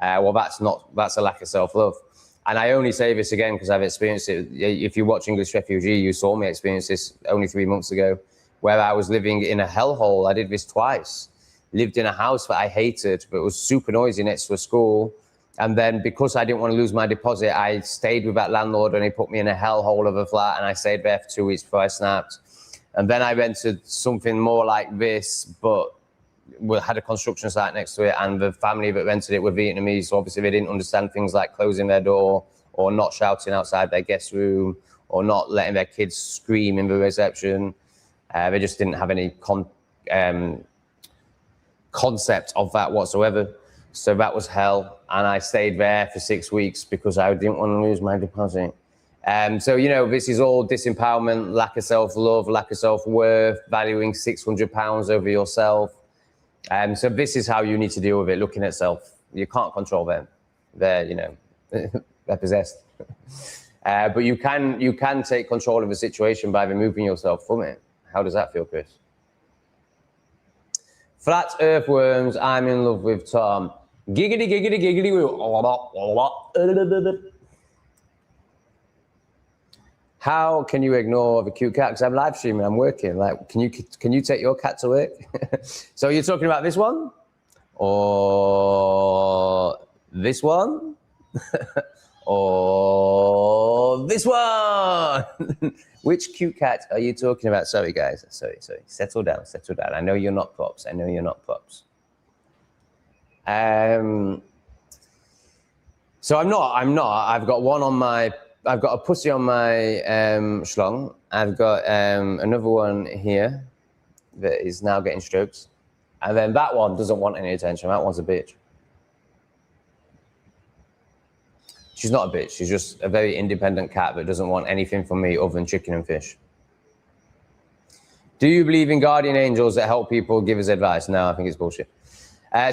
Speaker 1: That's a lack of self-love. And I only say this again because I've experienced it. If you watch English Refugee, you saw me experience this only 3 months ago, where I was living in a hellhole. I did this twice. Lived in a house that I hated, but it was super noisy next to a school. And then because I didn't want to lose my deposit, I stayed with that landlord and he put me in a hellhole of a flat, and I stayed there for 2 weeks before I snapped. And then I rented something more like this, but we had a construction site next to it, and the family that rented it were Vietnamese, so obviously they didn't understand things like closing their door or not shouting outside their guest room or not letting their kids scream in the reception. They just didn't have any concept of that whatsoever. So that was hell, and I stayed there for 6 weeks because I didn't want to lose my deposit. So, this is all disempowerment, lack of self-love, lack of self-worth, valuing £600 over yourself. So this is how you need to deal with it, looking at self. You can't control them. They're, they're possessed. But you can take control of the situation by removing yourself from it. How does that feel, Chris? Flat earthworms, I'm in love with Tom. Giggity, giggity, giggity. How can you ignore the cute cat? Because I'm live streaming, I'm working. Like, can you take your cat to work? So you're talking about this one? Or this one? Or this one? Which cute cat are you talking about? Sorry, guys. Sorry. Settle down. I know you're not props. So I'm not. I've got a pussy on my schlong. I've got another one here that is now getting stroked. And then that one doesn't want any attention. That one's a bitch. She's not a bitch. She's just a very independent cat that doesn't want anything from me other than chicken and fish. Do you believe in guardian angels that help people, give us advice? No, I think it's bullshit.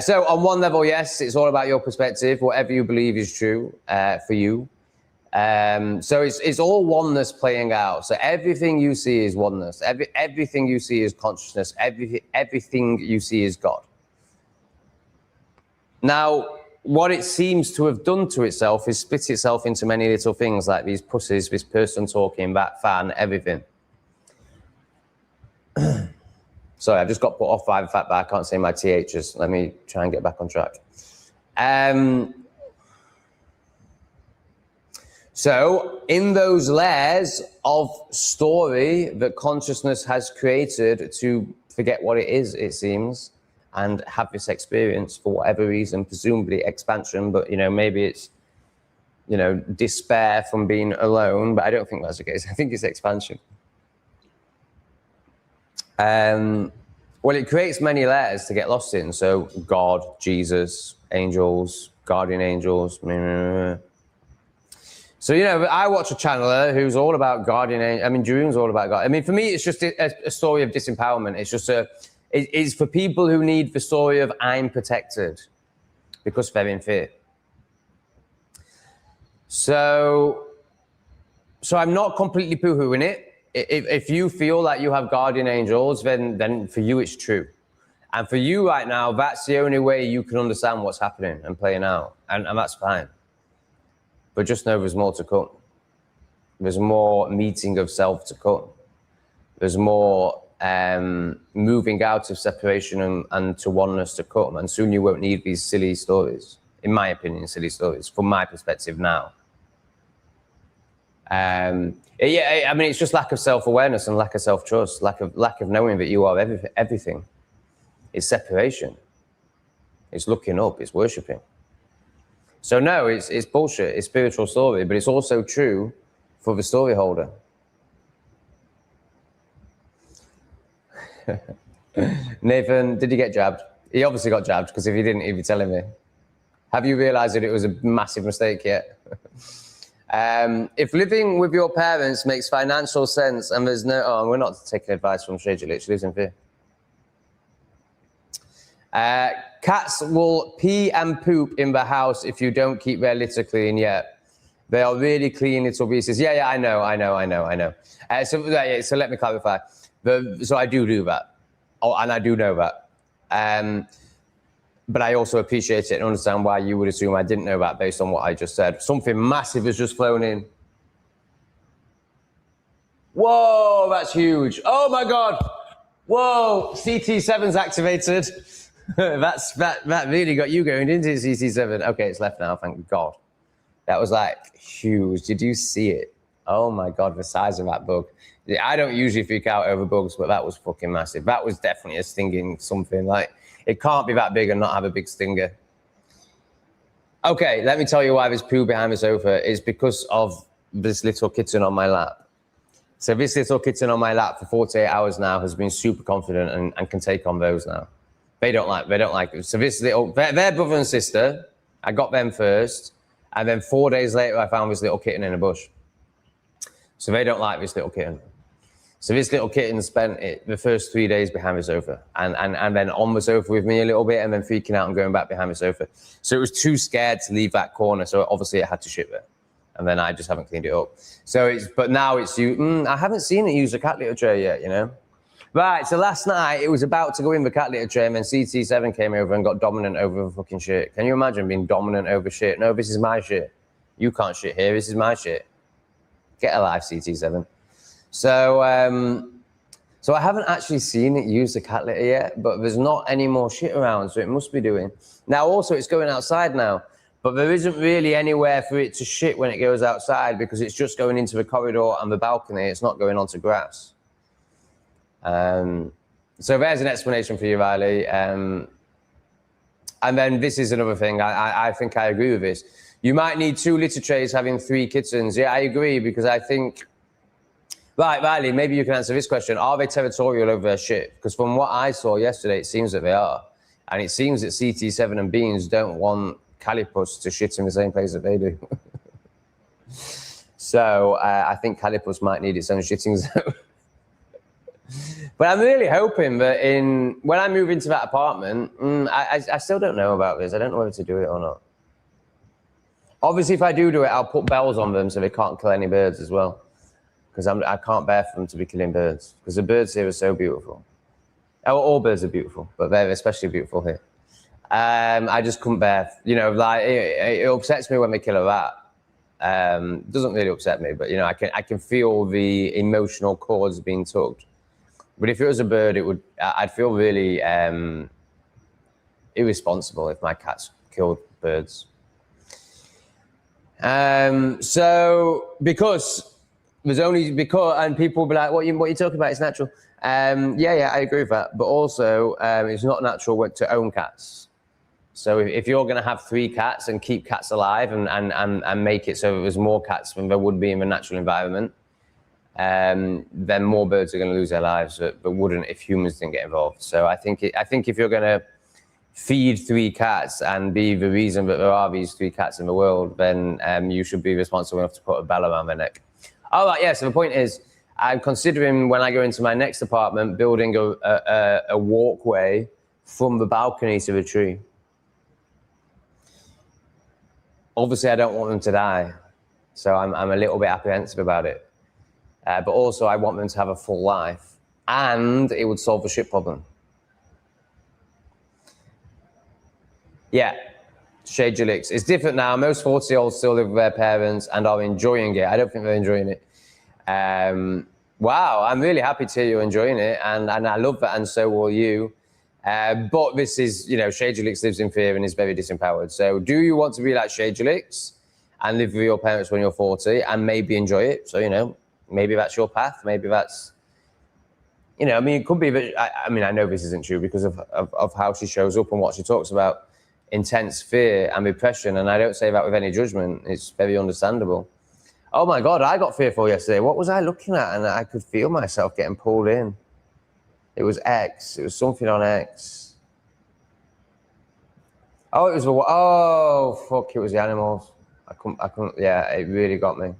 Speaker 1: So on one level, yes, it's all about your perspective. Whatever you believe is true for you. So it's all oneness playing out. So everything you see is oneness. Everything you see is consciousness. Everything you see is God. Now, what it seems to have done to itself is split itself into many little things like these pussies, this person talking, that fan, everything. Sorry, I've just got put off by the fact that I can't say my THs. Let me try and get back on track. So in those layers of story that consciousness has created to forget what it is, it seems, and have this experience for whatever reason, presumably expansion, but, you know, maybe it's, you know, despair from being alone, but I don't think that's the case. I think it's expansion. Well, it creates many layers to get lost in. So God, Jesus, angels, guardian angels. So, you know, I watch a channeler who's all about guardian angels. I mean, Jeroen's all about God. I mean, for me, it's just a story of disempowerment. It's just it's for people who need the story of I'm protected because they're in fear. So I'm not completely poo-hooing it. If you feel like you have guardian angels, then for you it's true. And for you right now, that's the only way you can understand what's happening and playing out. And that's fine. But just know there's more to come. There's more meeting of self to come. There's more moving out of separation and to oneness to come. And soon you won't need these silly stories. In my opinion, silly stories, from my perspective now. Yeah, I mean, it's just lack of self-awareness and lack of self-trust, lack of knowing that you are everything. It's separation. It's looking up. It's worshipping. So no, it's bullshit. It's spiritual story, but it's also true for the story holder. Nathan, did you get jabbed? He obviously got jabbed, because if he didn't, he'd be telling me. Have you realized that it was a massive mistake yet? If living with your parents makes financial sense and there's no... Oh, we're not taking advice from Shade, literally lives in fear. Cats will pee and poop in the house if you don't keep their litter clean. Yeah, they are really clean little beasts. Yeah, I know. So let me clarify. So I do that. Oh, and I do know that. But I also appreciate it and understand why you would assume I didn't know that based on what I just said. Something massive has just flown in. Whoa, that's huge. Oh my God. Whoa, CT7's activated. that really got you going, didn't it, CT7? Okay, it's left now, thank God. That was like huge. Did you see it? Oh my God, the size of that bug. I don't usually freak out over bugs, but that was fucking massive. That was definitely a stinging something. Like, it can't be that big and not have a big stinger. Okay, let me tell you why there's poo behind the sofa. It's because of this little kitten on my lap. So this little kitten on my lap for 48 hours now has been super confident and can take on those now. They don't like it. So this little, their brother and sister, I got them first. And then 4 days later, I found this little kitten in a bush. So they don't like this little kitten. So this little kitten spent the first 3 days behind the sofa and then on the sofa with me a little bit and then freaking out and going back behind the sofa. So it was too scared to leave that corner. So obviously it had to shit there. And then I just haven't cleaned it up. So but now it's you. I haven't seen it use a cat litter tray yet, you know? Right, so last night it was about to go in the cat litter tray and then CT7 came over and got dominant over the fucking shit. Can you imagine being dominant over shit? No, this is my shit. You can't shit here. This is my shit. Get a life, CT7. So I haven't actually seen it use the cat litter yet, but there's not any more shit around, so it must be doing. Now, also, it's going outside now, but there isn't really anywhere for it to shit when it goes outside because it's just going into the corridor and the balcony. It's not going onto grass. So there's an explanation for you, Riley. And then this is another thing. I think I agree with this. You might need 2 litter trays having 3 kittens. Yeah, I agree, because I think... Right, Riley, maybe you can answer this question. Are they territorial over their shit? Because from what I saw yesterday, it seems that they are. And it seems that CT7 and Beans don't want Calipus to shit in the same place that they do. So I think Calypus might need its own shitting zone. But I'm really hoping that when I move into that apartment, I still don't know about this. I don't know whether to do it or not. Obviously, if I do it, I'll put bells on them so they can't kill any birds as well. Because I can't bear for them to be killing birds. Because the birds here are so beautiful. All birds are beautiful, but they're especially beautiful here. I just couldn't bear, like it upsets me when they kill a rat. Doesn't really upset me, but I can feel the emotional cords being tugged. But if it was a bird, I'd feel really irresponsible if my cats killed birds. So and people will be like, what are you talking about? It's natural. Yeah, I agree with that. But also, it's not natural to own cats. So if you're going to have 3 cats and keep cats alive and make it so there's more cats than there would be in the natural environment, then more birds are going to lose their lives, but wouldn't if humans didn't get involved. So I think if you're going to feed 3 cats and be the reason that there are these 3 cats in the world, then you should be responsible enough to put a bell around their neck. All right, yeah. So the point is, I'm considering when I go into my next apartment, building a walkway from the balcony to the tree. Obviously, I don't want them to die, so I'm a little bit apprehensive about it. But also, I want them to have a full life, and it would solve the shit problem. Yeah, Shade Julix. It's different now. Most 40-year-olds still live with their parents and are enjoying it. I don't think they're enjoying it. Wow, I'm really happy to hear you're enjoying it, and I love that, and so will you. But this is, Shade Julix lives in fear and is very disempowered. So do you want to be like Shade Julix and live with your parents when you're 40 and maybe enjoy it? So, maybe that's your path. Maybe that's, it could be that, I know this isn't true because of how she shows up and what she talks about, intense fear and depression. And I don't say that with any judgment. It's very understandable. Oh my God, I got fearful yesterday. What was I looking at? And I could feel myself getting pulled in. It was X. It was something on X. Oh, it was fuck! It was the animals. I couldn't. Yeah, it really got me.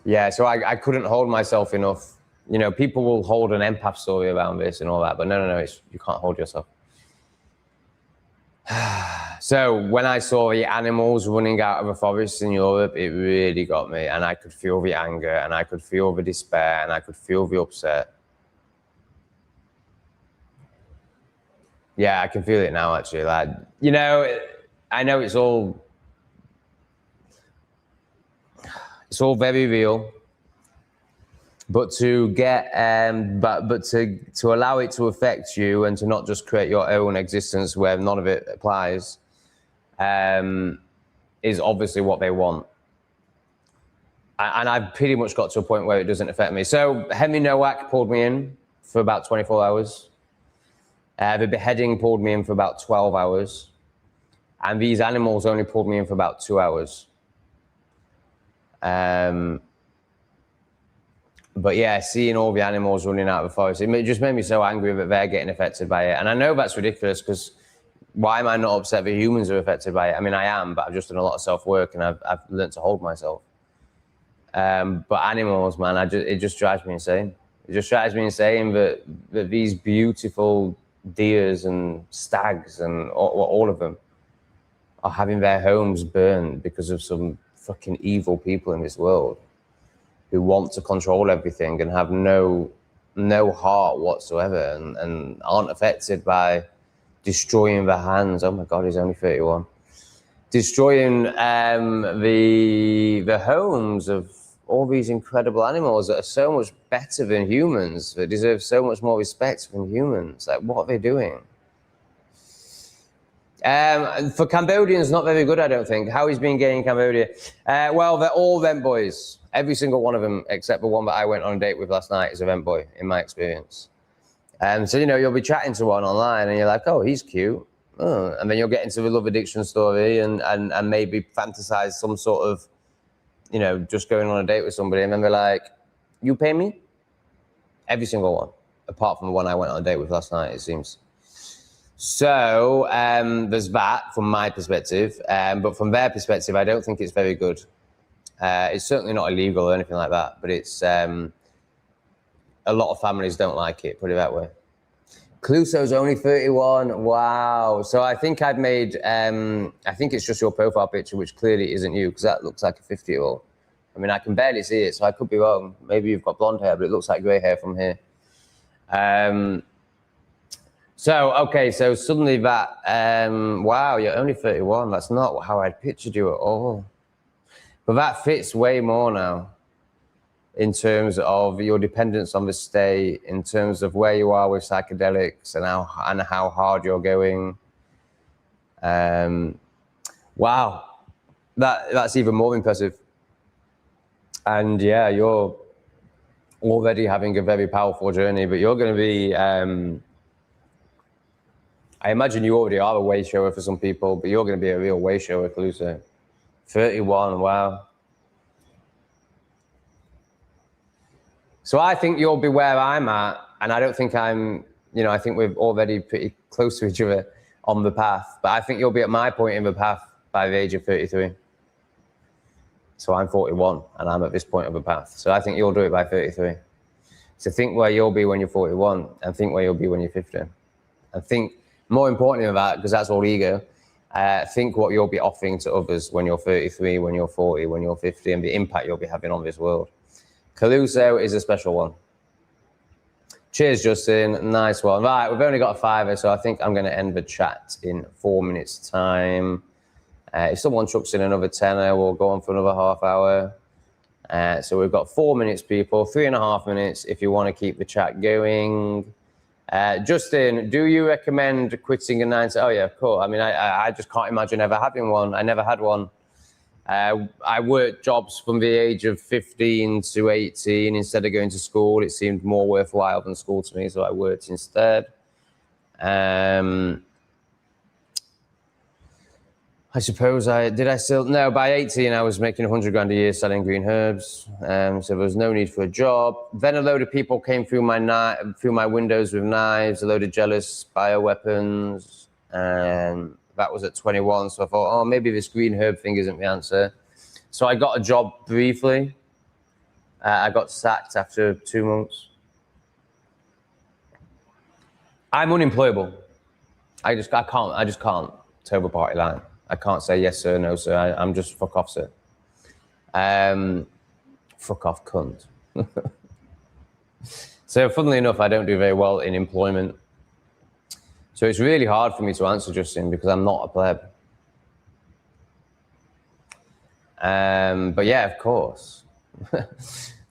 Speaker 1: Yeah, so I couldn't hold myself enough. People will hold an empath story around this and all that, but no, you can't hold yourself. So when I saw the animals running out of a forest in Europe, it really got me, and I could feel the anger, and I could feel the despair, and I could feel the upset. Yeah, I can feel it now, actually. Like, I know it's all very real, but to get, but to allow it to affect you and to not just create your own existence where none of it applies, is obviously what they want. And I've pretty much got to a point where it doesn't affect me. So Henry Nowak pulled me in for about 24 hours. The beheading pulled me in for about 12 hours. And these animals only pulled me in for about 2 hours. But yeah, seeing all the animals running out of the forest, it just made me so angry that they're getting affected by it. And I know that's ridiculous, because why am I not upset that humans are affected by it? I mean, I am, but I've just done a lot of self-work and I've learned to hold myself. But animals, man, it just drives me insane. It just drives me insane that these beautiful deers and stags and all of them are having their homes burned because of some fucking evil people in this world who want to control everything and have no heart whatsoever and aren't affected by destroying the hands. Oh my God, he's only 31. Destroying the homes of all these incredible animals that are so much better than humans, that deserve so much more respect than humans. Like, what are they doing? For Cambodians, not very good, I don't think. How he's been gay in Cambodia? Well, they're all rent boys. Every single one of them, except the one that I went on a date with last night, is a rent boy, in my experience. So, you'll be chatting to one online and you're like, oh, he's cute. Oh. And then you'll get into the love addiction story and maybe fantasize some sort of, just going on a date with somebody, and then they're like, you pay me? Every single one, apart from the one I went on a date with last night, it seems. So there's that from my perspective, but from their perspective, I don't think it's very good. It's certainly not illegal or anything like that, but it's a lot of families don't like it, put it that way. Cluso's only 31. Wow. So I think I've made, I think it's just your profile picture, which clearly isn't you, because that looks like a 50-year-old. I mean, I can barely see it, so I could be wrong. Maybe you've got blonde hair, but it looks like grey hair from here. Okay, so suddenly that, wow, you're only 31. That's not how I'd pictured you at all. But that fits way more now in terms of your dependence on the state, in terms of where you are with psychedelics and how hard you're going. Wow, that's even more impressive. And yeah, you're already having a very powerful journey, but you're going to be, I imagine you already are a way shower for some people, but you're going to be a real way shower, Cluso. 31, wow. So I think you'll be where I'm at, and I don't think I'm, I think we're already pretty close to each other on the path, but I think you'll be at my point in the path by the age of 33. So I'm 41, and I'm at this point of the path. So I think you'll do it by 33. So think where you'll be when you're 41, and think where you'll be when you're 50. And think, more importantly than that, because that's all ego, think what you'll be offering to others when you're 33, when you're 40, when you're 50, and the impact you'll be having on this world. Caluso is a special one. Cheers, Justin. Nice one. Right, we've only got a fiver, so I think I'm going to end the chat in 4 minutes' time. If someone chucks in another tenner, we'll go on for another half hour. So we've got 4 minutes, people. 3.5 minutes if you want to keep the chat going. Justin, do you recommend quitting a 9 to... Oh, yeah, cool. I mean, I just can't imagine ever having one. I never had one. I worked jobs from the age of 15 to 18 instead of going to school. It seemed more worthwhile than school to me, so I worked instead. I suppose no, by 18 I was making 100 grand a year selling green herbs, so there was no need for a job. Then a load of people came through my windows with knives, a load of jealous bioweapons, and that was at 21, so I thought, oh, maybe this green herb thing isn't the answer. So I got a job briefly. I got sacked after 2 months. I'm unemployable. I just can't toe the party line. I can't say yes sir, no sir. I'm just fuck off, sir. Fuck off, cunt. So funnily enough, I don't do very well in employment. So it's really hard for me to answer, Justin, because I'm not a pleb. But yeah, of course.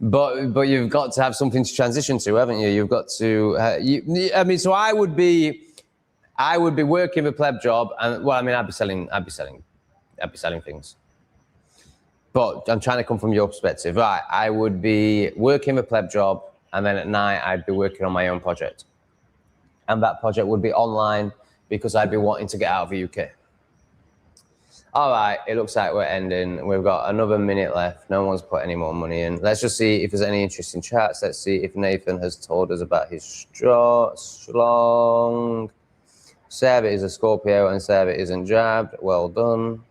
Speaker 1: but you've got to have something to transition to, haven't you? You've got to. So I would be working a pleb job, and well, I mean, I'd be selling things. But I'm trying to come from your perspective, right? I would be working a pleb job, and then at night I'd be working on my own project. And that project would be online because I'd be wanting to get out of the UK. All right, it looks like we're ending. We've got another minute left. No one's put any more money in. Let's just see if there's any interesting chats. Let's see if Nathan has told us about his strong. Sarah is a Scorpio and Sarah isn't jabbed. Well done.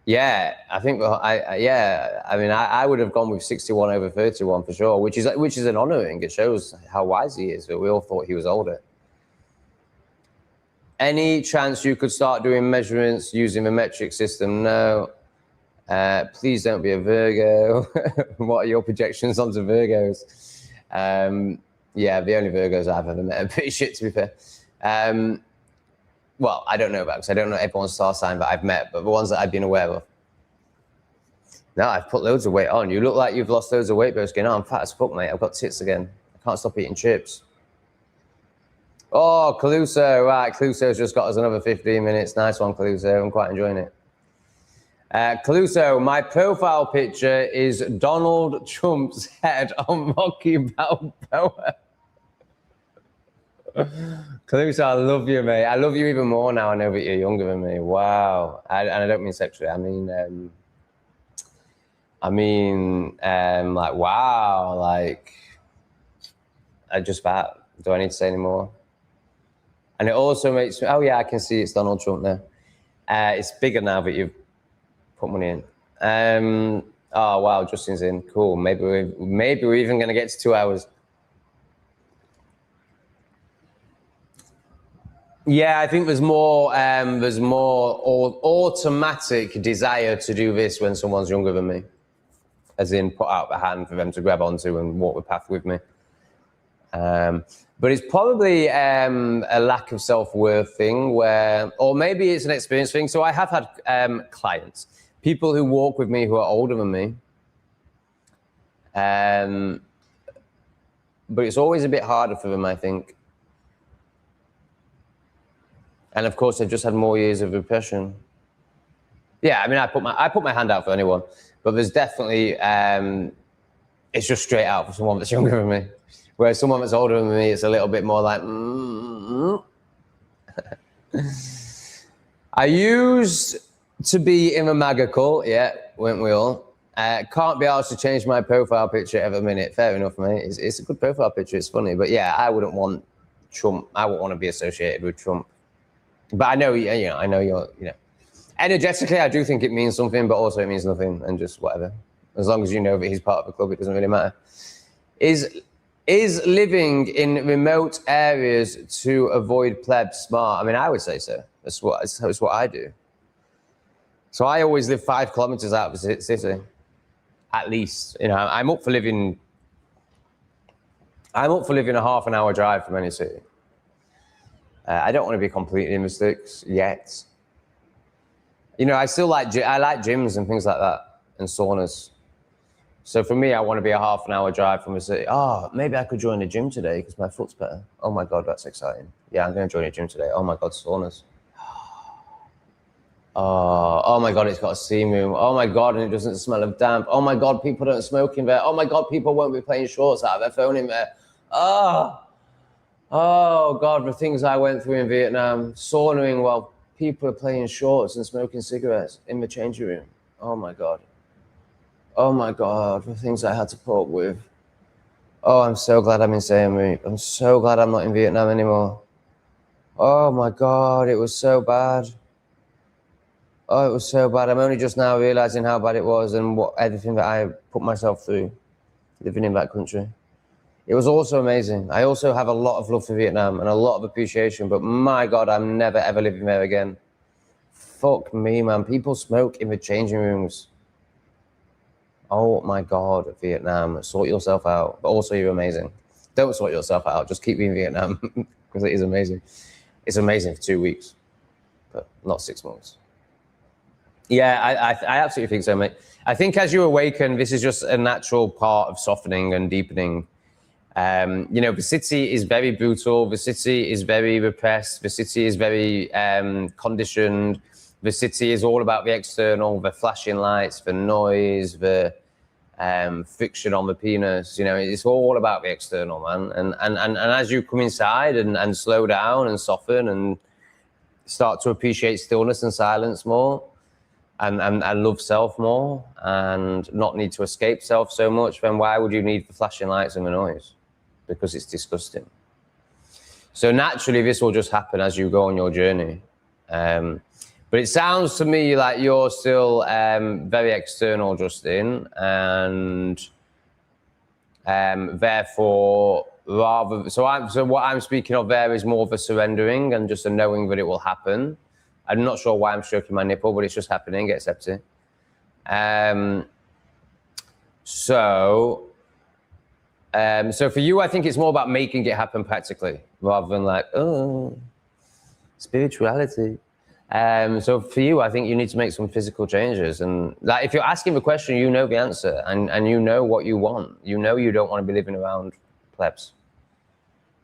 Speaker 1: Yeah, I think I would have gone with 61 over 31 for sure, which is an honouring. It shows how wise he is. But we all thought he was older. Any chance you could start doing measurements using the metric system? No. Please don't be a Virgo. What are your projections onto Virgos? Yeah, the only Virgos I've ever met are pretty shit, to be fair. Well, I don't know about because I don't know everyone's star sign that I've met, but the ones that I've been aware of. No, I've put loads of weight on. You look like you've lost loads of weight, Broski. No, I'm fat as fuck, mate. I've got tits again. I can't stop eating chips. Oh, Caluso. Right, Caluso's just got us another 15 minutes. Nice one, Caluso. I'm quite enjoying it. Caluso, my profile picture is Donald Trump's head on Rocky Balboa. Caluso, I love you, mate. I love you even more now I know that you're younger than me. Wow. And I don't mean sexually. I mean, like, wow. Like, I just that. Do I need to say any more? And it also makes me, oh yeah, I can see it's Donald Trump now. It's bigger now that you've put money in. Oh wow, Justin's in. Cool. Maybe we're even going to get to 2 hours. Yeah, I think there's more automatic desire to do this when someone's younger than me, as in put out the hand for them to grab onto and walk the path with me. But it's probably a lack of self-worth thing or maybe it's an experience thing. So I have had clients, people who walk with me who are older than me. But it's always a bit harder for them, I think. And of course, they've just had more years of repression. Yeah, I mean, I put my hand out for anyone, but there's definitely, it's just straight out for someone that's younger than me. Whereas someone that's older than me, it's a little bit more like, I used to be in a MAGA cult, yeah, weren't we all? Can't be asked to change my profile picture every minute. Fair enough, mate. It's a good profile picture, it's funny. But yeah, I wouldn't want Trump, I wouldn't want to be associated with Trump. But I know, I know you're, energetically, I do think it means something, but also it means nothing and just whatever. As long as you know that he's part of the club, it doesn't really matter. Is living in remote areas to avoid plebs smart? I mean, I would say so. That's what I do. So I always live 5 kilometers out of the city, at least. I'm up for living a half an hour drive from any city. I don't want to be completely in the sticks yet. I still like gyms and things like that and saunas. So for me, I want to be a half an hour drive from a city. Oh, maybe I could join a gym today because my foot's better. Oh my God, that's exciting. Yeah, I'm going to join a gym today. Oh my God, saunas. Oh my God, it's got a steam room. Oh my God, and it doesn't smell of damp. Oh my God, people don't smoke in there. Oh my God, people won't be playing shorts out of their phone in there. Oh God, the things I went through in Vietnam, saunaing while people are playing shorts and smoking cigarettes in the changing room. Oh my God. Oh my God, the things I had to put up with. Oh, I'm so glad I'm in Siem Reap. I'm so glad I'm not in Vietnam anymore. Oh my God, it was so bad. Oh, it was so bad. I'm only just now realizing how bad it was and everything that I put myself through living in that country. It was also amazing. I also have a lot of love for Vietnam and a lot of appreciation, but my God, I'm never ever living there again. Fuck me, man. People smoke in the changing rooms. Oh my God, Vietnam, sort yourself out. But also you're amazing. Don't sort yourself out. Just keep being Vietnam because it is amazing. It's amazing for 2 weeks, but not 6 months. Yeah, I absolutely think so, mate. I think as you awaken, this is just a natural part of softening and deepening. The city is very brutal. The city is very repressed. The city is very conditioned. The city is all about the external, the flashing lights, the noise, the friction on the penis. It's all about the external, man. And as you come inside and slow down and soften and start to appreciate stillness and silence more, and love self more, and not need to escape self so much, then why would you need the flashing lights and the noise? Because it's disgusting. So naturally, this will just happen as you go on your journey. But it sounds to me like you're still very external, Justin, and therefore, so what I'm speaking of there is more of a surrendering and just a knowing that it will happen. I'm not sure why I'm stroking my nipple, but it's just happening. Accept it. So for you, I think it's more about making it happen practically rather than like, oh, spirituality. So for you, I think you need to make some physical changes. And like, if you're asking the question, you know the answer and you know what you want. You know you don't want to be living around plebs.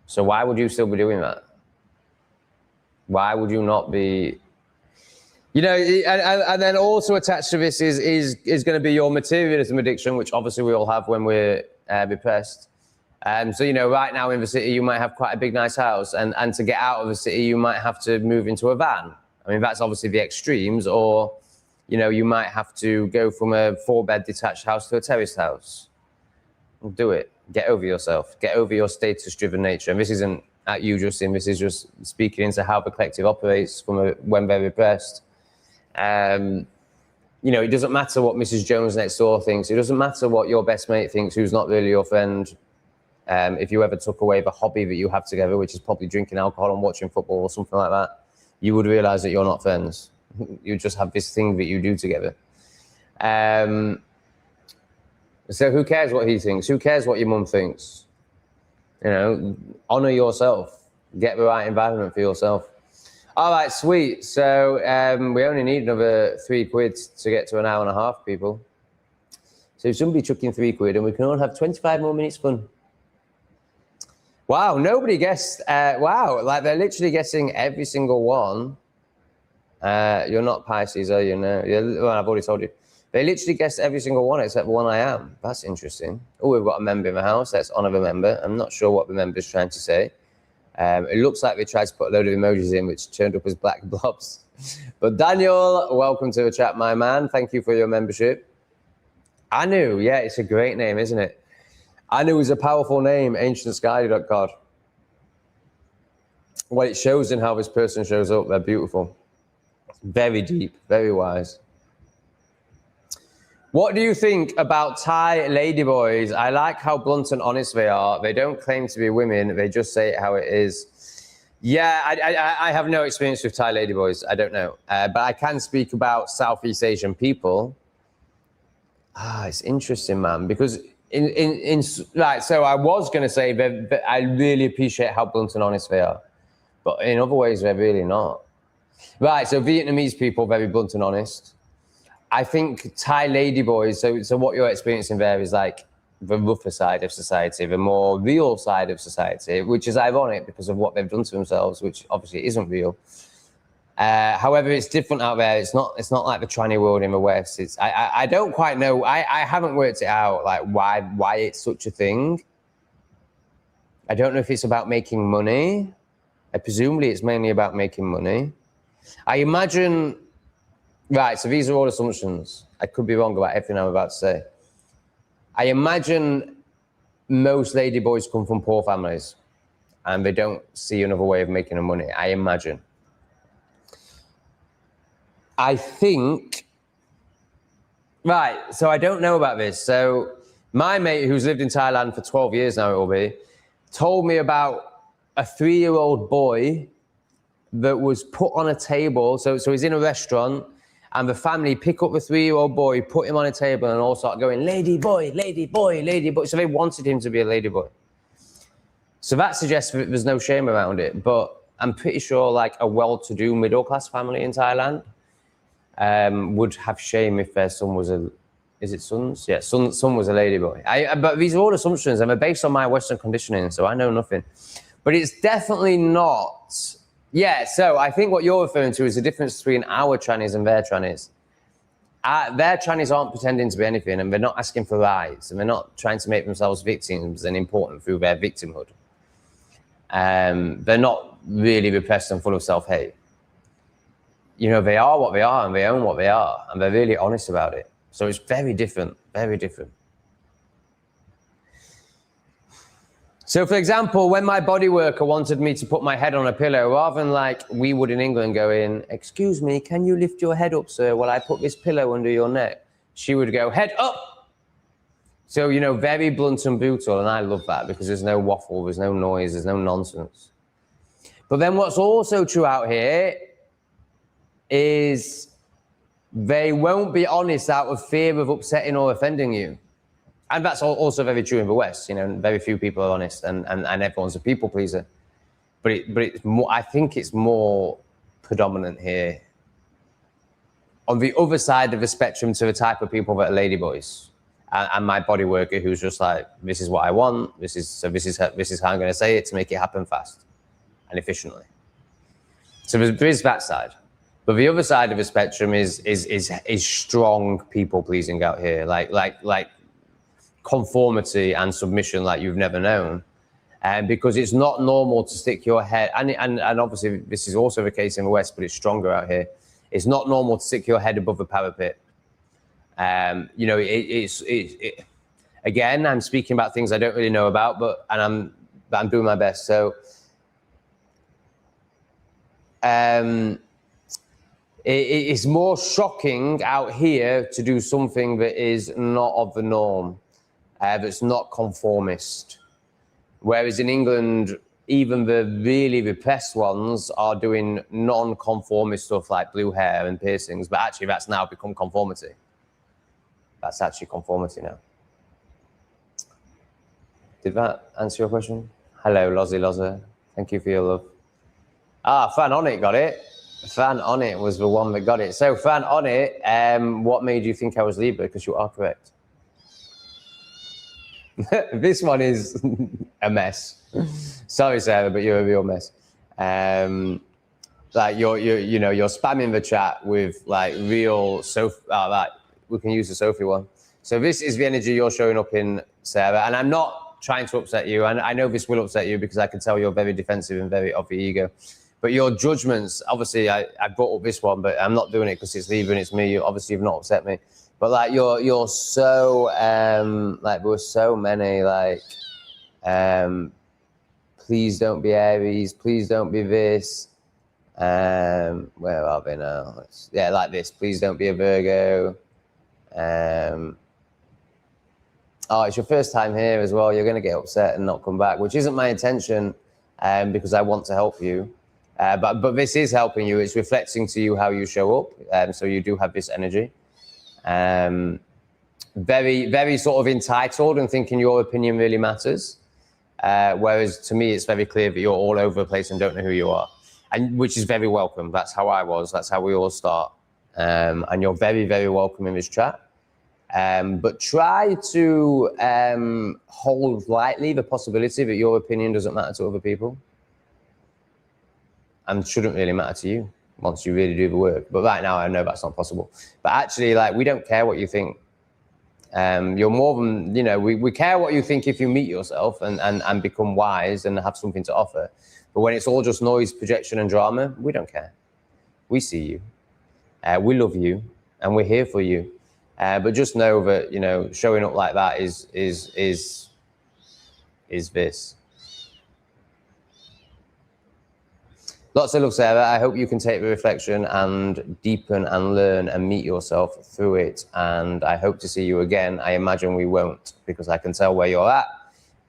Speaker 1: So why would you still be doing that? Why would you not be, and then also attached to this is going to be your materialism addiction, which obviously we all have when we're depressed. So, right now in the city, you might have quite a big, nice house. And to get out of the city, you might have to move into a van. I mean, that's obviously the extremes. Or, you might have to go from a 4-bed detached house to a terraced house. Do it. Get over yourself. Get over your status-driven nature. And this isn't at you, Justin. This is just speaking into how the collective operates when they're repressed. You know, it doesn't matter what Mrs. Jones next door thinks. It doesn't matter what your best mate thinks, who's not really your friend. If you ever took away the hobby that you have together, which is probably drinking alcohol and watching football or something like that, you would realize that you're not friends. You just have this thing that you do together. So who cares what he thinks? Who cares what your mum thinks? You know, honor yourself. Get the right environment for yourself. All right, sweet. So we only need another £3 to get to an hour and a half, people. So if somebody chuck in £3 and we can all have 25 more minutes fun. Wow, nobody guessed. Wow, like they're literally guessing every single one. You're not Pisces, are you? No, well, I've already told you. They literally guessed every single one except the one I am. That's interesting. Oh, we've got a member in the house. Let's honor the member. I'm not sure what the member's trying to say. It looks like they tried to put a load of emojis in, which turned up as black blobs. But Daniel, welcome to the chat, my man. Thank you for your membership. Anu, yeah, it's a great name, isn't it? Anu is a powerful name, ancientsky.god. What it shows in how this person shows up, they're beautiful. Very deep, very wise. What do you think about Thai ladyboys? I like how blunt and honest they are. They don't claim to be women. They just say it how it is. Yeah, I have no experience with Thai ladyboys. I don't know. But I can speak about Southeast Asian people. It's interesting, man, because right, so I was going to say that I really appreciate how blunt and honest they are. But in other ways, they're really not. Right, so Vietnamese people, very blunt and honest. I think Thai ladyboys, so what you're experiencing there is like the rougher side of society, the more real side of society, which is ironic because of what they've done to themselves, which obviously isn't real. However, it's different out there. It's not like the tranny world in the West. It's I don't quite know. I haven't worked it out, like why it's such a thing. I don't know if it's about making money. Presumably it's mainly about making money. I imagine. Right, so these are all assumptions. I could be wrong about everything I'm about to say. I imagine most ladyboys come from poor families and they don't see another way of making money. I imagine. I think, right, so I don't know about this. So my mate who's lived in Thailand for 12 years now, it will be, told me about a 3-year-old boy that was put on a table. So he's in a restaurant, and the family pick up the 3-year-old boy, put him on a table, and all start going, lady boy, lady boy, lady boy. So they wanted him to be a lady boy. So that suggests that there's no shame around it. But I'm pretty sure like a well-to-do middle-class family in Thailand would have shame if their son was is it sons? Yeah, son was a lady boy. But these are all assumptions, and they're based on my Western conditioning, so I know nothing. But it's definitely not. Yeah, so I think what you're referring to is the difference between our trannies and their trannies. Their trannies aren't pretending to be anything, and they're not asking for rights, and they're not trying to make themselves victims and important through their victimhood. They're not really repressed and full of self-hate. You know, they are what they are, and they own what they are, and they're really honest about it. So it's very different, very different. So, for example, when my body worker wanted me to put my head on a pillow, rather than like we would in England going, excuse me, can you lift your head up, sir, while I put this pillow under your neck? She would go, head up. So, you know, very blunt and brutal, and I love that because there's no waffle, there's no noise, there's no nonsense. But then what's also true out here is they won't be honest out of fear of upsetting or offending you. And that's also very true in the West. You know, very few people are honest, and everyone's a people pleaser. But it's more. I think it's more predominant here. On the other side of the spectrum, to the type of people that are ladyboys, and my body worker, who's just like, this is what I want. This is how I'm going to say it to make it happen fast and efficiently. So there is that side. But the other side of the spectrum is strong people pleasing out here, like conformity and submission like you've never known, and because it's not normal to stick your head, and obviously this is also the case in the West, but it's stronger out here. It's not normal to stick your head above the parapet. You know, again, I'm speaking about things I don't really know about, but I'm doing my best. So it's more shocking out here to do something that is not of the norm, that's not conformist. Whereas in England, even the really repressed ones are doing non-conformist stuff like blue hair and piercings, but actually that's now become conformity. That's actually conformity now. Did that answer your question? Hello, Lozzie Lozzer. Thank you for your love. Fan On It got it. Fan On It was the one that got it. So Fan On It, what made you think I was Libra? Because you are correct. This one is a mess. Sorry, Sarah, but you're a real mess. Like you're spamming the chat with like real like we can use the Sophie one. So this is the energy you're showing up in, Sarah, and I'm not trying to upset you, and I know this will upset you because I can tell you're very defensive and very of the ego. But your judgments, obviously, I brought up this one, but I'm not doing it because it's Libra and it's me. Obviously, you've not upset me. But like you're so like there were so many like please don't be Aries, please don't be this. Where are they now? Yeah, like this. Please don't be a Virgo. Oh, it's your first time here as well. You're going to get upset and not come back, which isn't my intention, because I want to help you. But this is helping you. It's reflecting to you how you show up. So you do have this energy. Very, very sort of entitled and thinking your opinion really matters. Whereas to me, it's very clear that you're all over the place and don't know who you are, and which is very welcome. That's how I was. That's how we all start. And you're very, very welcome in this chat. But try to hold lightly the possibility that your opinion doesn't matter to other people and shouldn't really matter to you once you really do the work. But right now, I know that's not possible. But actually, like, we don't care what you think. You're more than, we care what you think if you meet yourself and become wise and have something to offer. But when it's all just noise, projection, and drama, we don't care. We see you. We love you, and we're here for you. But just know that, showing up like that is this. Lots of love, Sarah. I hope you can take the reflection and deepen and learn and meet yourself through it. And I hope to see you again. I imagine we won't, because I can tell where you're at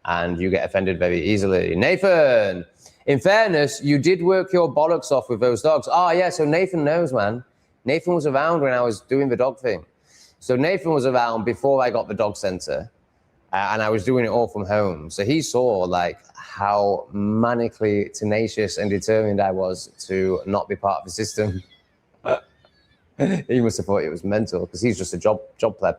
Speaker 1: and you get offended very easily. Nathan, in fairness, you did work your bollocks off with those dogs. Oh, yeah, so Nathan knows, man. Nathan was around when I was doing the dog thing. So Nathan was around before I got the dog center, and I was doing it all from home. So he saw like how manically tenacious and determined I was to not be part of the system. He must have thought it was mental because he's just a job pleb.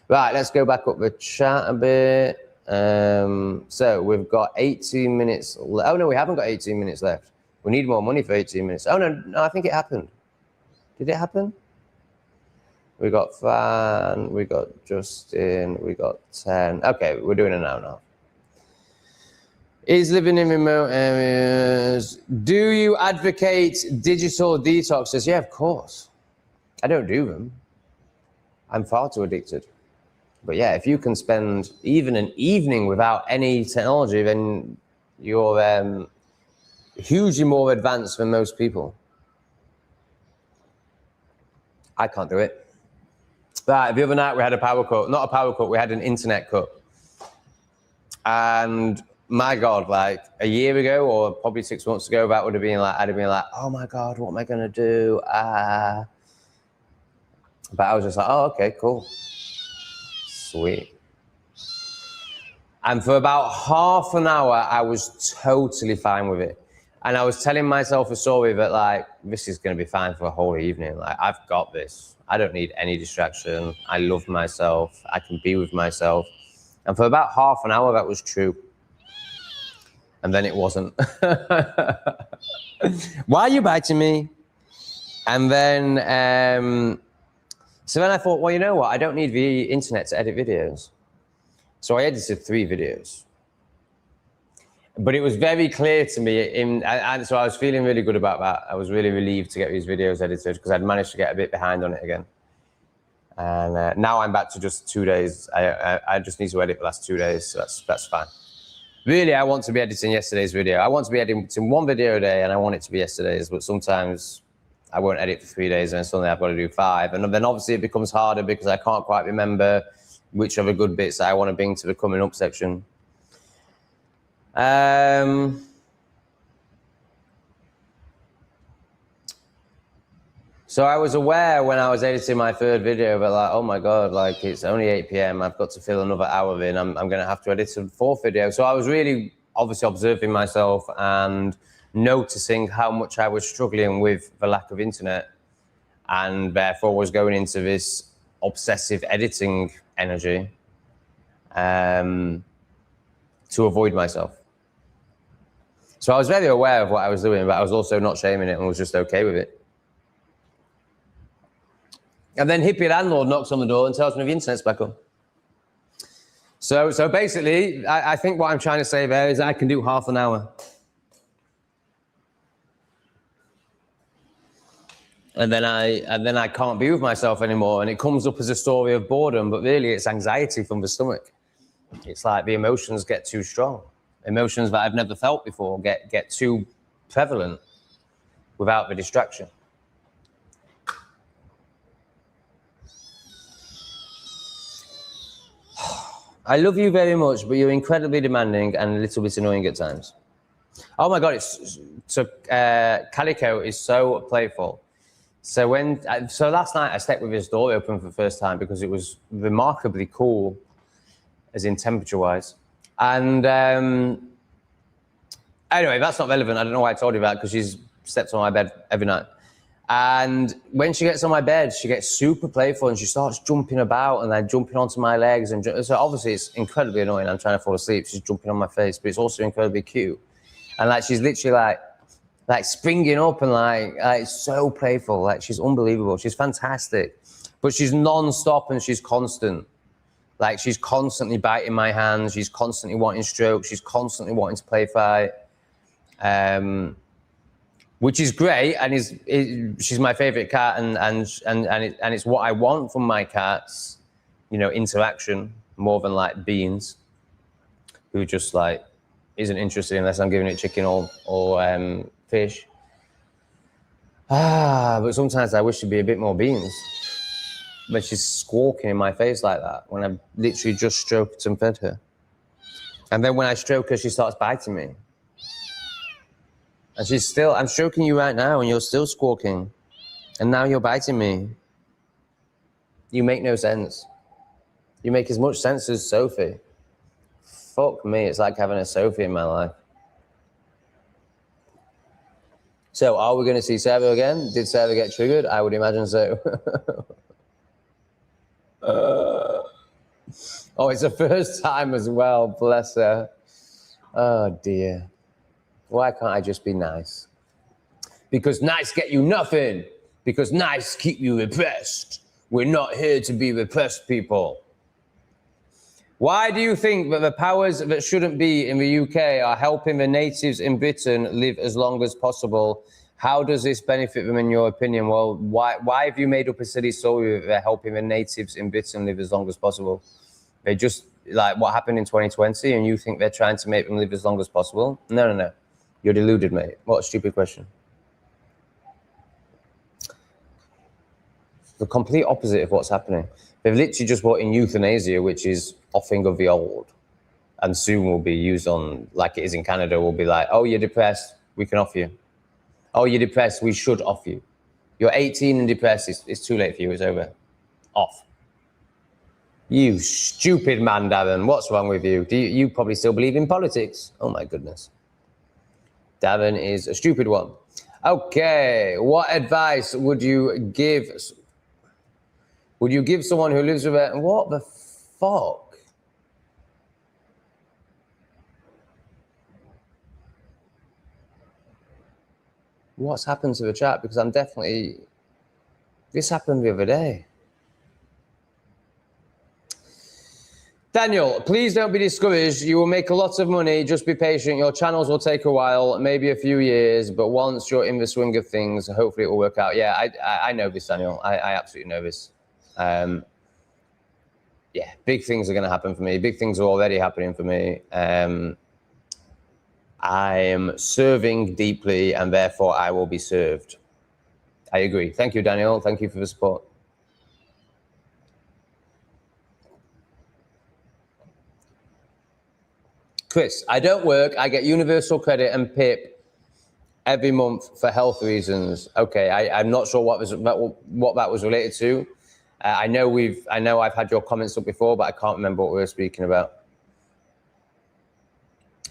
Speaker 1: Right, let's go back up the chat a bit. So we've got 18 minutes. Oh no, we haven't got 18 minutes left. We need more money for 18 minutes. Oh no, I think it happened. Did it happen? We got Fan, we got Justin, we got 10. Okay, we're doing an hour now. Is living in remote areas. Do you advocate digital detoxes? Yeah, of course. I don't do them. I'm far too addicted. But yeah, if you can spend even an evening without any technology, then you're hugely more advanced than most people. I can't do it. Right, the other night we had a power cut. Not a power cut, we had an internet cut. And my God, like a year ago or probably 6 months ago, that would have been like, I'd have been like, oh my God, what am I gonna do? But I was just like, oh, okay, cool. Sweet. And for about half an hour, I was totally fine with it. And I was telling myself a story that like, this is gonna be fine for a whole evening. Like, I've got this. I don't need any distraction. I love myself. I can be with myself. And for about half an hour, that was true. And then it wasn't. Why are you biting me? And then, so then I thought, well, you know what? I don't need the internet to edit videos. So I edited 3 videos. But it was very clear to me, and so I was feeling really good about that. I was really relieved to get these videos edited because I'd managed to get a bit behind on it again. And now I'm back to just 2 days. I just need to edit the last 2 days, so that's fine. Really, I want to be editing yesterday's video. I want to be editing one video a day, and I want it to be yesterday's, but sometimes I won't edit for 3 days, and suddenly I've got to do 5. And then obviously it becomes harder because I can't quite remember which are the good bits I want to bring to the coming up section. So I was aware when I was editing my 3rd video that like, oh my God, like it's only 8 p.m. I've got to fill another hour in. I'm going to have to edit a 4th video. So I was really obviously observing myself and noticing how much I was struggling with the lack of internet, and therefore was going into this obsessive editing energy to avoid myself. So I was very aware of what I was doing, but I was also not shaming it and was just okay with it. And then hippie landlord knocks on the door and tells me the internet's back on. So basically, I think what I'm trying to say there is I can do half an hour. And then I can't be with myself anymore, and it comes up as a story of boredom, but really it's anxiety from the stomach. It's like the emotions get too strong. Emotions that I've never felt before get too prevalent without the distraction. I love you very much, but you're incredibly demanding and a little bit annoying at times. Oh my God, Calico is so playful. So last night I slept with his door open for the first time because it was remarkably cool, as in temperature-wise. And anyway, that's not relevant. I don't know why I told you that, because she's steps on my bed every night. And when she gets on my bed, she gets super playful and she starts jumping about and then jumping onto my legs. And so obviously it's incredibly annoying. I'm trying to fall asleep. She's jumping on my face, but it's also incredibly cute. And like, she's literally like springing up and like so playful. Like, she's unbelievable. She's fantastic, but she's non-stop and she's constant. Like, she's constantly biting my hands. She's constantly wanting strokes. She's constantly wanting to play fight. Which is great, and she's my favorite cat, and it's what I want from my cats, you know, interaction more than like beans, who just like isn't interested unless I'm giving it chicken or fish. But sometimes I wish she'd be a bit more beans. But she's squawking in my face like that when I've literally just stroked and fed her, and then when I stroke her, she starts biting me. And she's still, I'm stroking you right now and you're still squawking. And now you're biting me. You make no sense. You make as much sense as Sophie. Fuck me, it's like having a Sophie in my life. So are we going to see Sarah again? Did Sarah get triggered? I would imagine so. Oh, it's the first time as well, bless her. Oh dear. Why can't I just be nice? Because nice get you nothing. Because nice keep you repressed. We're not here to be repressed people. Why do you think that the powers that shouldn't be in the UK are helping the natives in Britain live as long as possible? How does this benefit them in your opinion? Well, why have you made up a silly story that they're helping the natives in Britain live as long as possible? They just, like what happened in 2020, and you think they're trying to make them live as long as possible? No. You're deluded, mate. What a stupid question. The complete opposite of what's happening. They've literally just brought in euthanasia, which is offing of the old, and soon will be used on, like it is in Canada, will be like, oh, you're depressed, we can offer you. Oh, you're depressed, we should offer you. You're 18 and depressed, it's too late for you, it's over. Off. You stupid man, Darren, what's wrong with you? You probably still believe in politics? Oh my goodness. Darren is a stupid one. Okay, what advice would you give? Would you give someone who lives with a... What the fuck? What's happened to the chat? Because I'm definitely... This happened the other day. Daniel, please don't be discouraged. You will make a lot of money. Just be patient. Your channels will take a while, maybe a few years, but once you're in the swing of things, hopefully it will work out. Yeah, I know this, Daniel. I absolutely know this. Yeah, big things are going to happen for me. Big things are already happening for me. I am serving deeply, and therefore I will be served. I agree. Thank you, Daniel. Thank you for the support. Chris, I don't work. I get universal credit and PIP every month for health reasons. Okay, I'm not sure what that was related to. I know I've had your comments up before, but I can't remember what we were speaking about.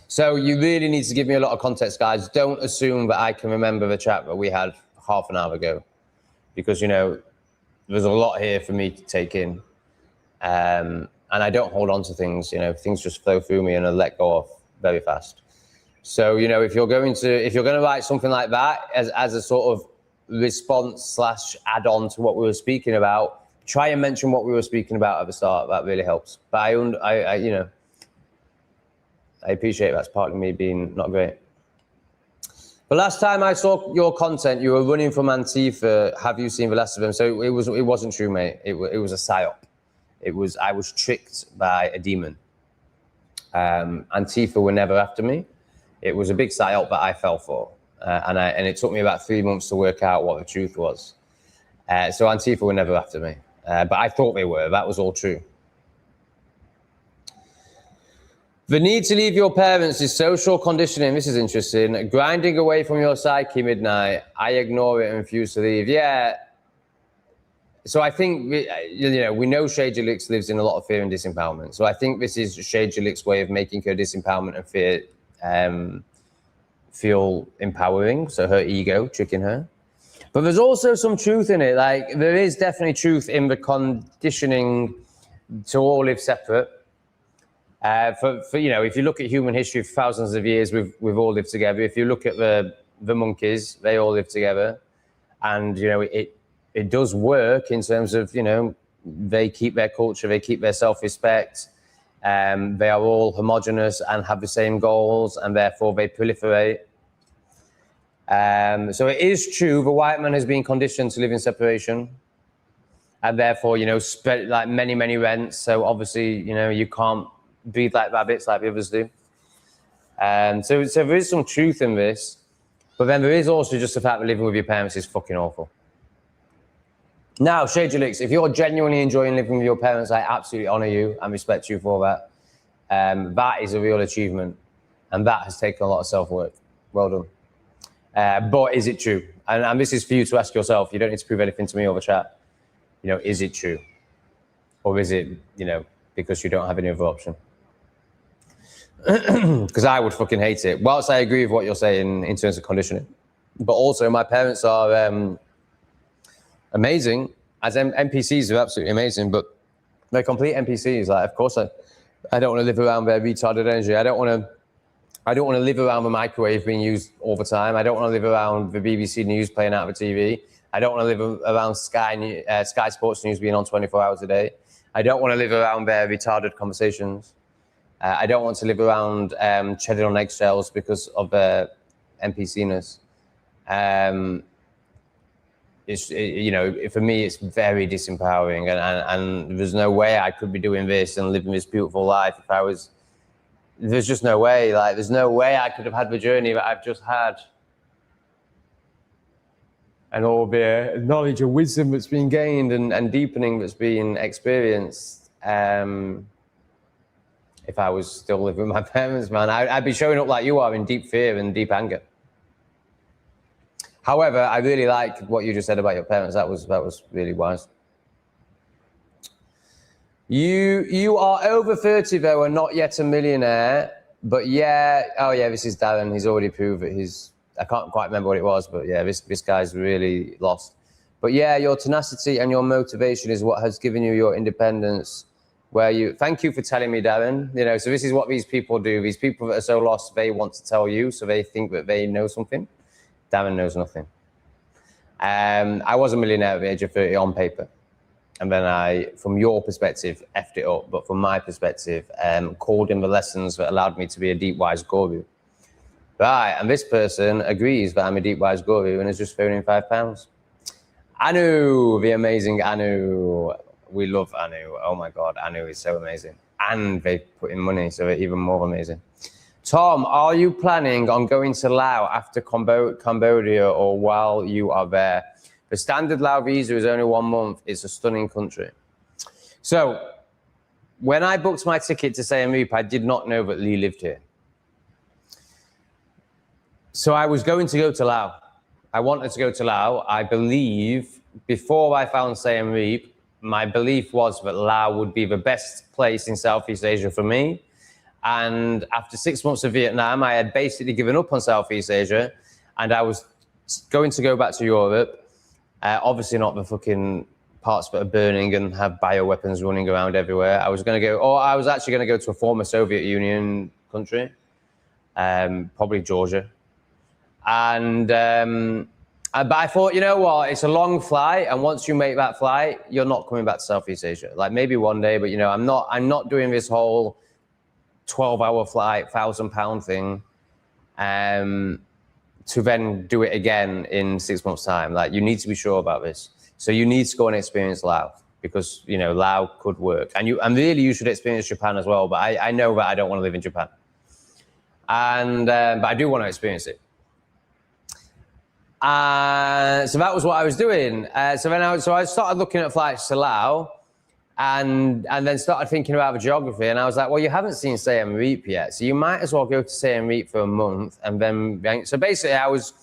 Speaker 1: So you really need to give me a lot of context, guys. Don't assume that I can remember the chat that we had half an hour ago, because there's a lot here for me to take in, and I don't hold on to things. Things just flow through me and I let go of very fast. So if you're going to write something like that as a sort of response / add-on to what we were speaking about, try and mention what we were speaking about at the start. That really helps. But I appreciate that's partly me being not great. But last time I saw your content, you were running from Antifa. Have you seen the last of them? So it wasn't true, mate. It was a psyop. I was tricked by a demon. Antifa were never after me. It was a big psyop that I fell for, and it took me about 3 months to work out what the truth was. So Antifa were never after me, but I thought they were. That was all true. The need to leave your parents is social conditioning. This is interesting. Grinding away from your psyche midnight. I ignore it and refuse to leave. Yeah. So I think, we know Shay Gilix lives in a lot of fear and disempowerment. So I think this is Shay Gilix's way of making her disempowerment and fear feel empowering. So her ego tricking her. But there's also some truth in it. Like, there is definitely truth in the conditioning to all live separate. If you look at human history for thousands of years, we've all lived together. If you look at the monkeys, they all live together, and it does work in terms of they keep their culture, they keep their self-respect, they are all homogenous and have the same goals, and therefore they proliferate. So it is true the white man has been conditioned to live in separation, and therefore spread like many rents. So obviously you can't breathe like rabbits like the others do. So there is some truth in this, but then there is also just the fact that living with your parents is fucking awful. Now, Shay Gilix, if you're genuinely enjoying living with your parents, I absolutely honor you and respect you for that. That is a real achievement, and that has taken a lot of self-work. Well done. But is it true? And this is for you to ask yourself. You don't need to prove anything to me over chat. Is it true? Or is it, because you don't have any other option? Because I would fucking hate it. Whilst I agree with what you're saying in terms of conditioning, but also my parents are amazing. As NPCs, they're absolutely amazing, but they're complete NPCs. Like, of course, I don't want to live around their retarded energy. I don't want to live around the microwave being used all the time. I don't want to live around the BBC News playing out of the TV. I don't want to live around Sky Sports News being on 24 hours a day. I don't want to live around their retarded conversations. I don't want to live around treading on eggshells because of their NPC-ness. For me, it's very disempowering, and there's no way I could be doing this and living this beautiful life if I was. There's just no way. Like, there's no way I could have had the journey that I've just had, and all the knowledge and wisdom that's been gained and deepening that's been experienced. If I was still living with my parents, man, I'd be showing up like you are in deep fear and deep anger. However, I really like what you just said about your parents. That was really wise. You are over 30 though and not yet a millionaire. But yeah, oh yeah, this is Darren. He's already proved that I can't quite remember what it was, but yeah, this guy's really lost. But yeah, your tenacity and your motivation is what has given you your independence. Thank you for telling me, Darren. So this is what these people do. These people that are so lost, they want to tell you, so they think that they know something. Darren knows nothing. I was a millionaire at the age of 30 on paper. And then I, from your perspective, effed it up. But from my perspective, called in the lessons that allowed me to be a deep, wise guru. Right, and this person agrees that I'm a deep, wise guru and is just throwing in £5. Anu, the amazing Anu. We love Anu. Oh my God, Anu is so amazing. And they put in money, so they're even more amazing. Tom, are you planning on going to Laos after Cambodia or while you are there? The standard Laos visa is only 1 month. It's a stunning country. So when I booked my ticket to Siem Reap, I did not know that Lee lived here. So I was going to go to Laos. I wanted to go to Laos. I believe before I found Siem Reap, my belief was that Laos would be the best place in Southeast Asia for me. And after 6 months of Vietnam, I had basically given up on Southeast Asia and I was going to go back to Europe. Obviously not the fucking parts that are burning and have bioweapons running around everywhere. I was actually going to go to a former Soviet Union country, probably Georgia. And but I thought, you know what, it's a long flight, and once you make that flight, you're not coming back to Southeast Asia. Like maybe one day, but you know, I'm not doing this whole 12-hour flight, £1,000 thing, to then do it again in 6 months' time. Like you need to be sure about this. So you need to go and experience Laos because you know Laos could work, and really you should experience Japan as well. But I know that I don't want to live in Japan, and but I do want to experience it. So that was what I was doing. So I started looking at flights to Laos. And then started thinking about the geography, and I was like, well, you haven't seen Siem Reap yet, so you might as well go to Siem Reap for a month, and then so basically I was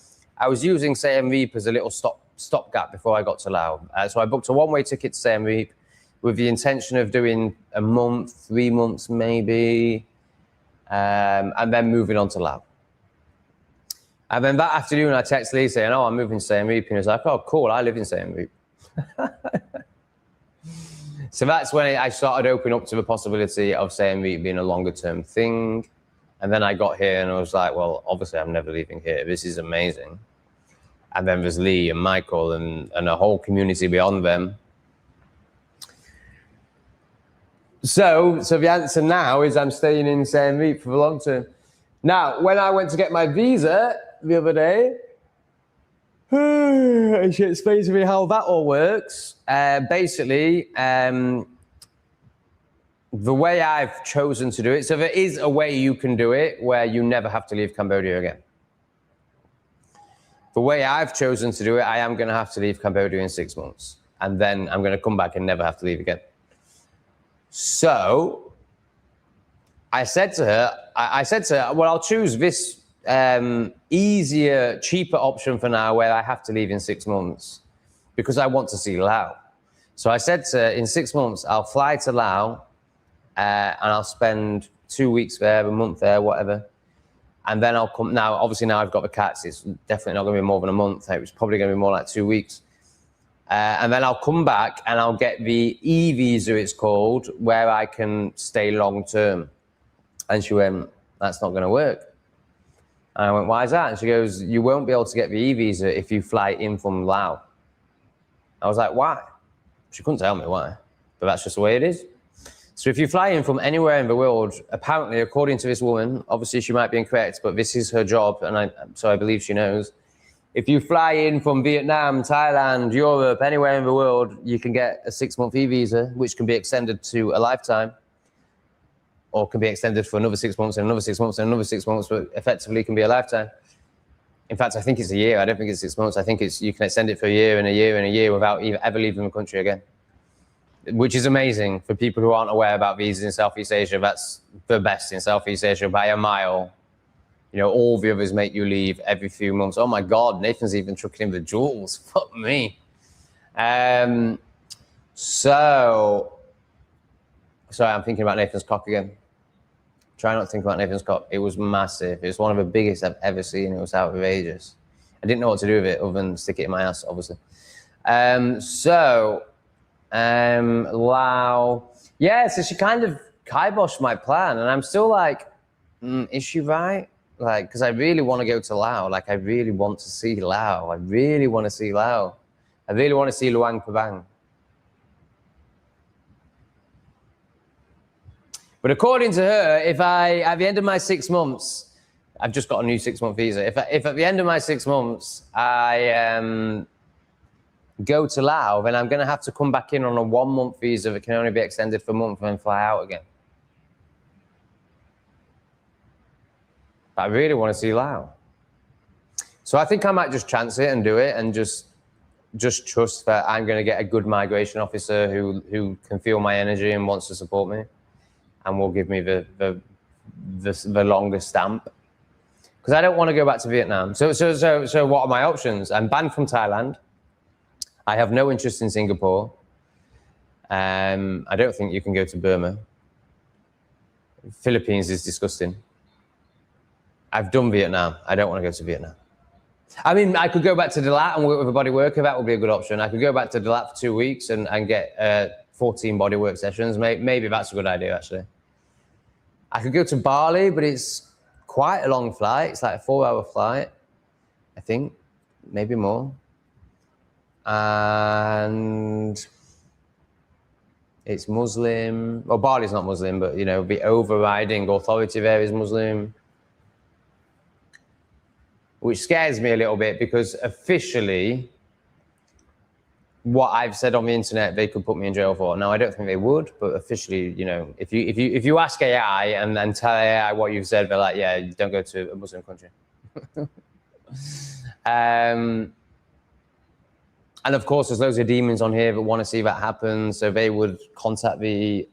Speaker 1: using Siem Reap as a little stopgap before I got to Laos. So I booked a one-way ticket to Siem Reap with the intention of doing a month, 3 months maybe, and then moving on to Laos. And then that afternoon I texted Lee saying, oh, I'm moving to Siem Reap, and he was like, oh, cool, I live in Siem Reap. So that's when I started opening up to the possibility of Siem Reap being a longer term thing. And then I got here and I was like, well, obviously I'm never leaving here. This is amazing. And then there's Lee and Michael and a whole community beyond them. So the answer now is I'm staying in Siem Reap for the long term. Now, when I went to get my visa the other day, she explains to me how that all works. Basically, the way I've chosen to do it, so there is a way you can do it where you never have to leave Cambodia again. The way I've chosen to do it, I am going to have to leave Cambodia in 6 months. And then I'm going to come back and never have to leave again. So I said to her, well, I'll choose this easier, cheaper option for now where I have to leave in 6 months because I want to see Laos. So I said to her, in 6 months, I'll fly to Laos and I'll spend 2 weeks there, a month there, whatever. And then I'll come, now, obviously now I've got the cats, it's definitely not going to be more than a month. It's probably going to be more like 2 weeks. And then I'll come back and I'll get the e-visa, it's called, where I can stay long term. And she went, that's not going to work. And I went, why is that? And she goes, you won't be able to get the e-visa if you fly in from Laos. I was like, why? She couldn't tell me why, but that's just the way it is. So if you fly in from anywhere in the world, apparently, according to this woman, obviously she might be incorrect, but this is her job, and so I believe she knows. If you fly in from Vietnam, Thailand, Europe, anywhere in the world, you can get a 6-month e-visa, which can be extended to a lifetime, or can be extended for another 6 months and another 6 months and another 6 months, but effectively can be a lifetime. In fact, I think it's a year. I don't think it's 6 months. I think you can extend it for a year and a year and a year without ever leaving the country again, which is amazing for people who aren't aware about visas in Southeast Asia. That's the best in Southeast Asia by a mile. You know, all the others make you leave every few months. Oh my God, Nathan's even trucking in the jewels. Fuck me. Sorry, I'm thinking about Nathan's cock again. Try not to think about Nathan's cock. It was massive. It was one of the biggest I've ever seen. It was outrageous. I didn't know what to do with it other than stick it in my ass, obviously. Lao. Yeah, so she kind of kiboshed my plan, and I'm still like, is she right? Like, because I really want to go to Laos. Like, I really want to see Laos. I really want to see Laos. I really want to see Luang Prabang. But according to her, if at the end of my 6 months, I've just got a new 6-month visa. If at the end of my 6 months, I go to Laos, then I'm going to have to come back in on a 1-month visa that can only be extended for a month and then fly out again. I really want to see Lau. So I think I might just chance it and do it, and just trust that I'm going to get a good migration officer who can feel my energy and wants to support me, and will give me the longest stamp. Because I don't want to go back to Vietnam. So what are my options? I'm banned from Thailand. I have no interest in Singapore. I don't think you can go to Burma. Philippines is disgusting. I've done Vietnam. I don't want to go to Vietnam. I mean, I could go back to Dalat and work with a bodyworker. That would be a good option. I could go back to Dalat for 2 weeks and get 14 bodywork sessions. Maybe that's a good idea, actually. I could go to Bali, but it's quite a long flight. It's like a 4-hour flight, I think, maybe more. And it's Muslim. Well, Bali's not Muslim, but, you know, the overriding authority there is Muslim. Which scares me a little bit, because officially, what I've said on the internet, they could put me in jail for. Now, I don't think they would, but officially, you know, if you ask AI and then tell AI what you've said, they're like, yeah, you don't go to a Muslim country. And of course, there's loads of demons on here that want to see that happen, so they would contact the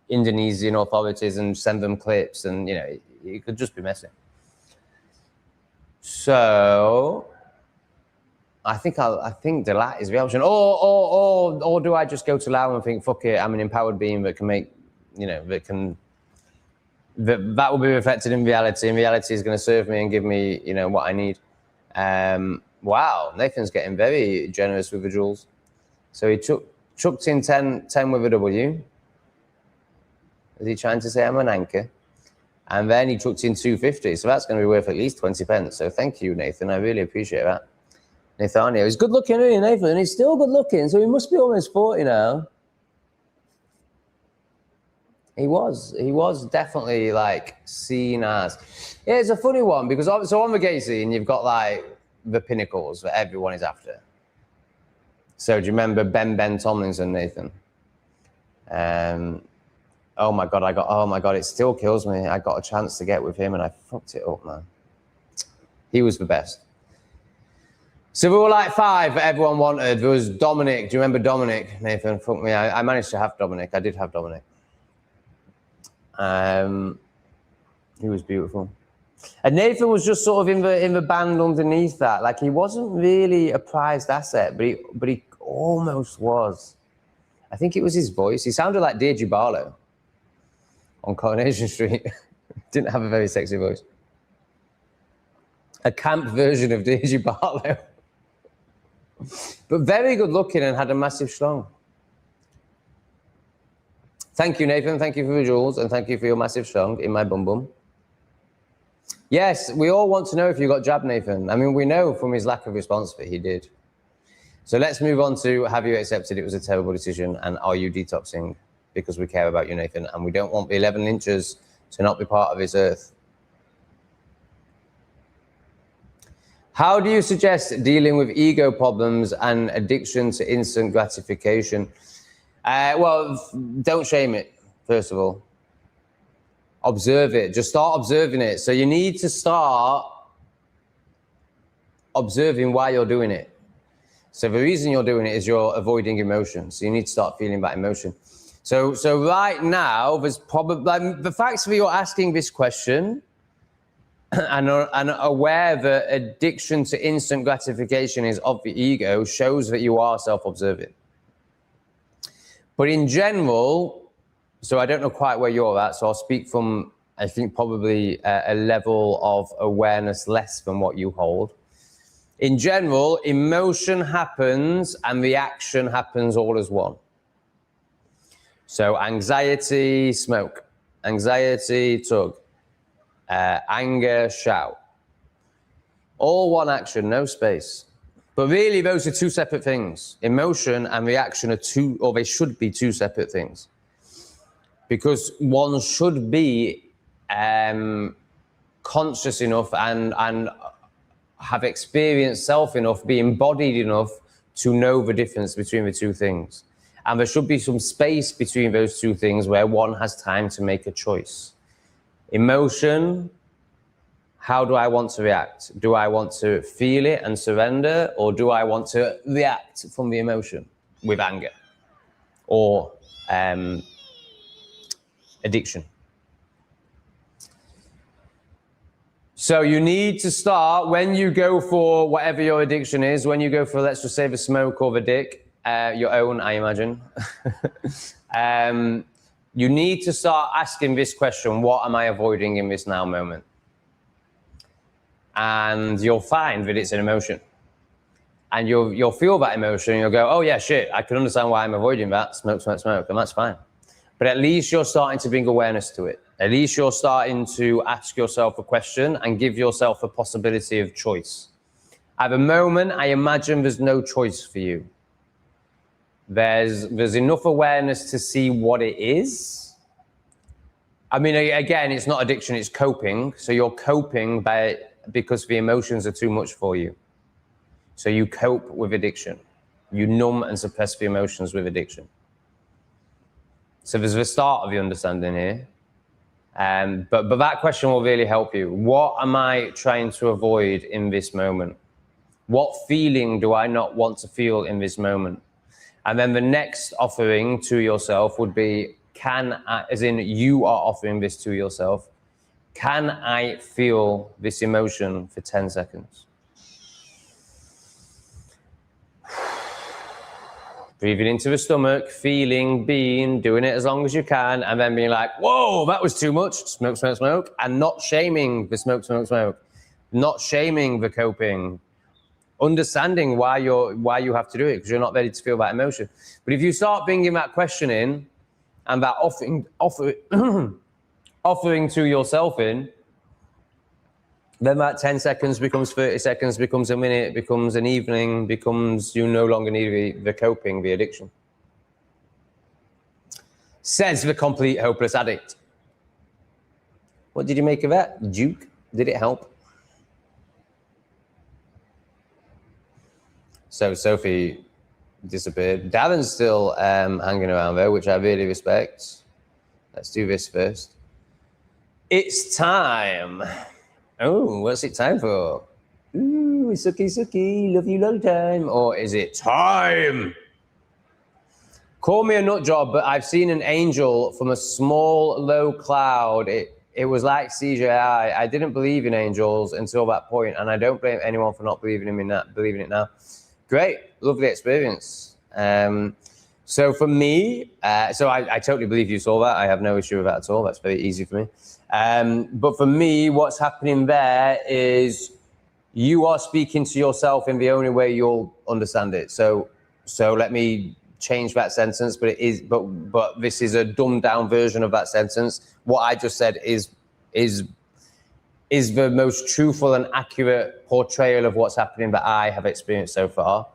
Speaker 1: Indonesian authorities and send them clips, and you know, it could just be messy. So I think Dalat is the option, or do I just go to Laos and think, fuck it, I'm an empowered being that can make, you know, that will be reflected in reality, and reality is going to serve me and give me, you know, what I need. Wow, Nathan's getting very generous with the jewels. So he chucked in 10 with a W. Is he trying to say I'm an anchor? And then he chucked in 250, so that's going to be worth at least 20 pence. So thank you, Nathan. I really appreciate that. Nathaniel, he's good looking, isn't he, Nathan? He's still good looking, so he must be almost 40 now. He was definitely like seen as. Yeah, it's a funny one, because so on the gay scene, you've got like the pinnacles that everyone is after. So do you remember Ben Tomlinson, Nathan? Oh my God, it still kills me. I got a chance to get with him and I fucked it up, man. He was the best. So there were like 5 that everyone wanted. There was Dominic. Do you remember Dominic, Nathan? Fuck me. I managed to have Dominic. I did have Dominic. He was beautiful. And Nathan was just sort of in the band underneath that. Like, he wasn't really a prized asset, but he almost was. I think it was his voice. He sounded like Deirdre Barlow on Coronation Street. Didn't have a very sexy voice. A camp version of Deirdre Barlow. But very good looking and had a massive schlong. Thank you, Nathan. Thank you for the jewels, and thank you for your massive schlong in my bum bum. Yes, we all want to know if you got jabbed, Nathan. I mean, we know from his lack of response that he did. So let's move on to, have you accepted it was a terrible decision, and are you detoxing? Because we care about you, Nathan, and we don't want the 11 inches to not be part of his earth. How do you suggest dealing with ego problems and addiction to instant gratification? Well, don't shame it, first of all. Observe it. Just start observing it. So you need to start observing why you're doing it. So the reason you're doing it is you're avoiding emotion. So you need to start feeling that emotion. So right now, there's probably, like, the fact that you're asking this question and aware that addiction to instant gratification is of the ego shows that you are self-observing. But in general, so I don't know quite where you're at, so I'll speak from, I think, probably a level of awareness less than what you hold. In general, emotion happens and reaction happens all as one. So anxiety, smoke. Anxiety, tug. Anger, shout. All one action, no space. But really, those are 2 separate things. Emotion and reaction are 2, or they should be 2 separate things. Because one should be conscious enough and have experienced self enough, be embodied enough to know the difference between the 2 things. And there should be some space between those 2 things where one has time to make a choice. Emotion How do I want to react? Do I want to feel it and surrender, or do I want to react from the emotion with anger or addiction? So you need to start, when you go for whatever your addiction is, when you go for, let's just say, the smoke or the dick, your own, I imagine, you need to start asking this question: what am I avoiding in this now moment? And you'll find that it's an emotion. And you'll feel that emotion, and you'll go, oh yeah, shit, I can understand why I'm avoiding that, smoke, smoke, smoke, and that's fine. But at least you're starting to bring awareness to it. At least you're starting to ask yourself a question and give yourself a possibility of choice. At the moment, I imagine there's no choice for you. There's enough awareness to see what it is. I mean, again, it's not addiction, it's coping. So you're coping because the emotions are too much for you. So you cope with addiction. You numb and suppress the emotions with addiction. So there's the start of the understanding here. But that question will really help you. What am I trying to avoid in this moment? What feeling do I not want to feel in this moment? And then the next offering to yourself would be, as in you are offering this to yourself, can I feel this emotion for 10 seconds? Breathing into the stomach, feeling, being, doing it as long as you can, and then being like, whoa, that was too much, smoke, smoke, smoke, and not shaming the smoke, smoke, smoke, not shaming the coping, understanding why you have to do it, because you're not ready to feel that emotion. But if you start bringing that question in, and that offering to yourself in, then that 10 seconds becomes 30 seconds, becomes a minute, becomes an evening, becomes you no longer need the coping, the addiction. Says the complete hopeless addict. What did you make of that, Duke? Did it help? So Sophie disappeared. Darren's still hanging around there, which I really respect. Let's do this first. It's time. Oh, what's it time for? Ooh, sucky, sucky, love you long time. Or is it time? Call me a nut job, but I've seen an angel from a small, low cloud. It was like CGI. I didn't believe in angels until that point, and I don't blame anyone for not believing it now. Great, lovely experience. So for me, so I totally believe you saw that. I have no issue with that at all. That's very easy for me. But for me, what's happening there is you are speaking to yourself in the only way you'll understand it. So let me change that sentence, but this is a dumbed down version of that sentence. What I just said is the most truthful and accurate portrayal of what's happening that I have experienced so far,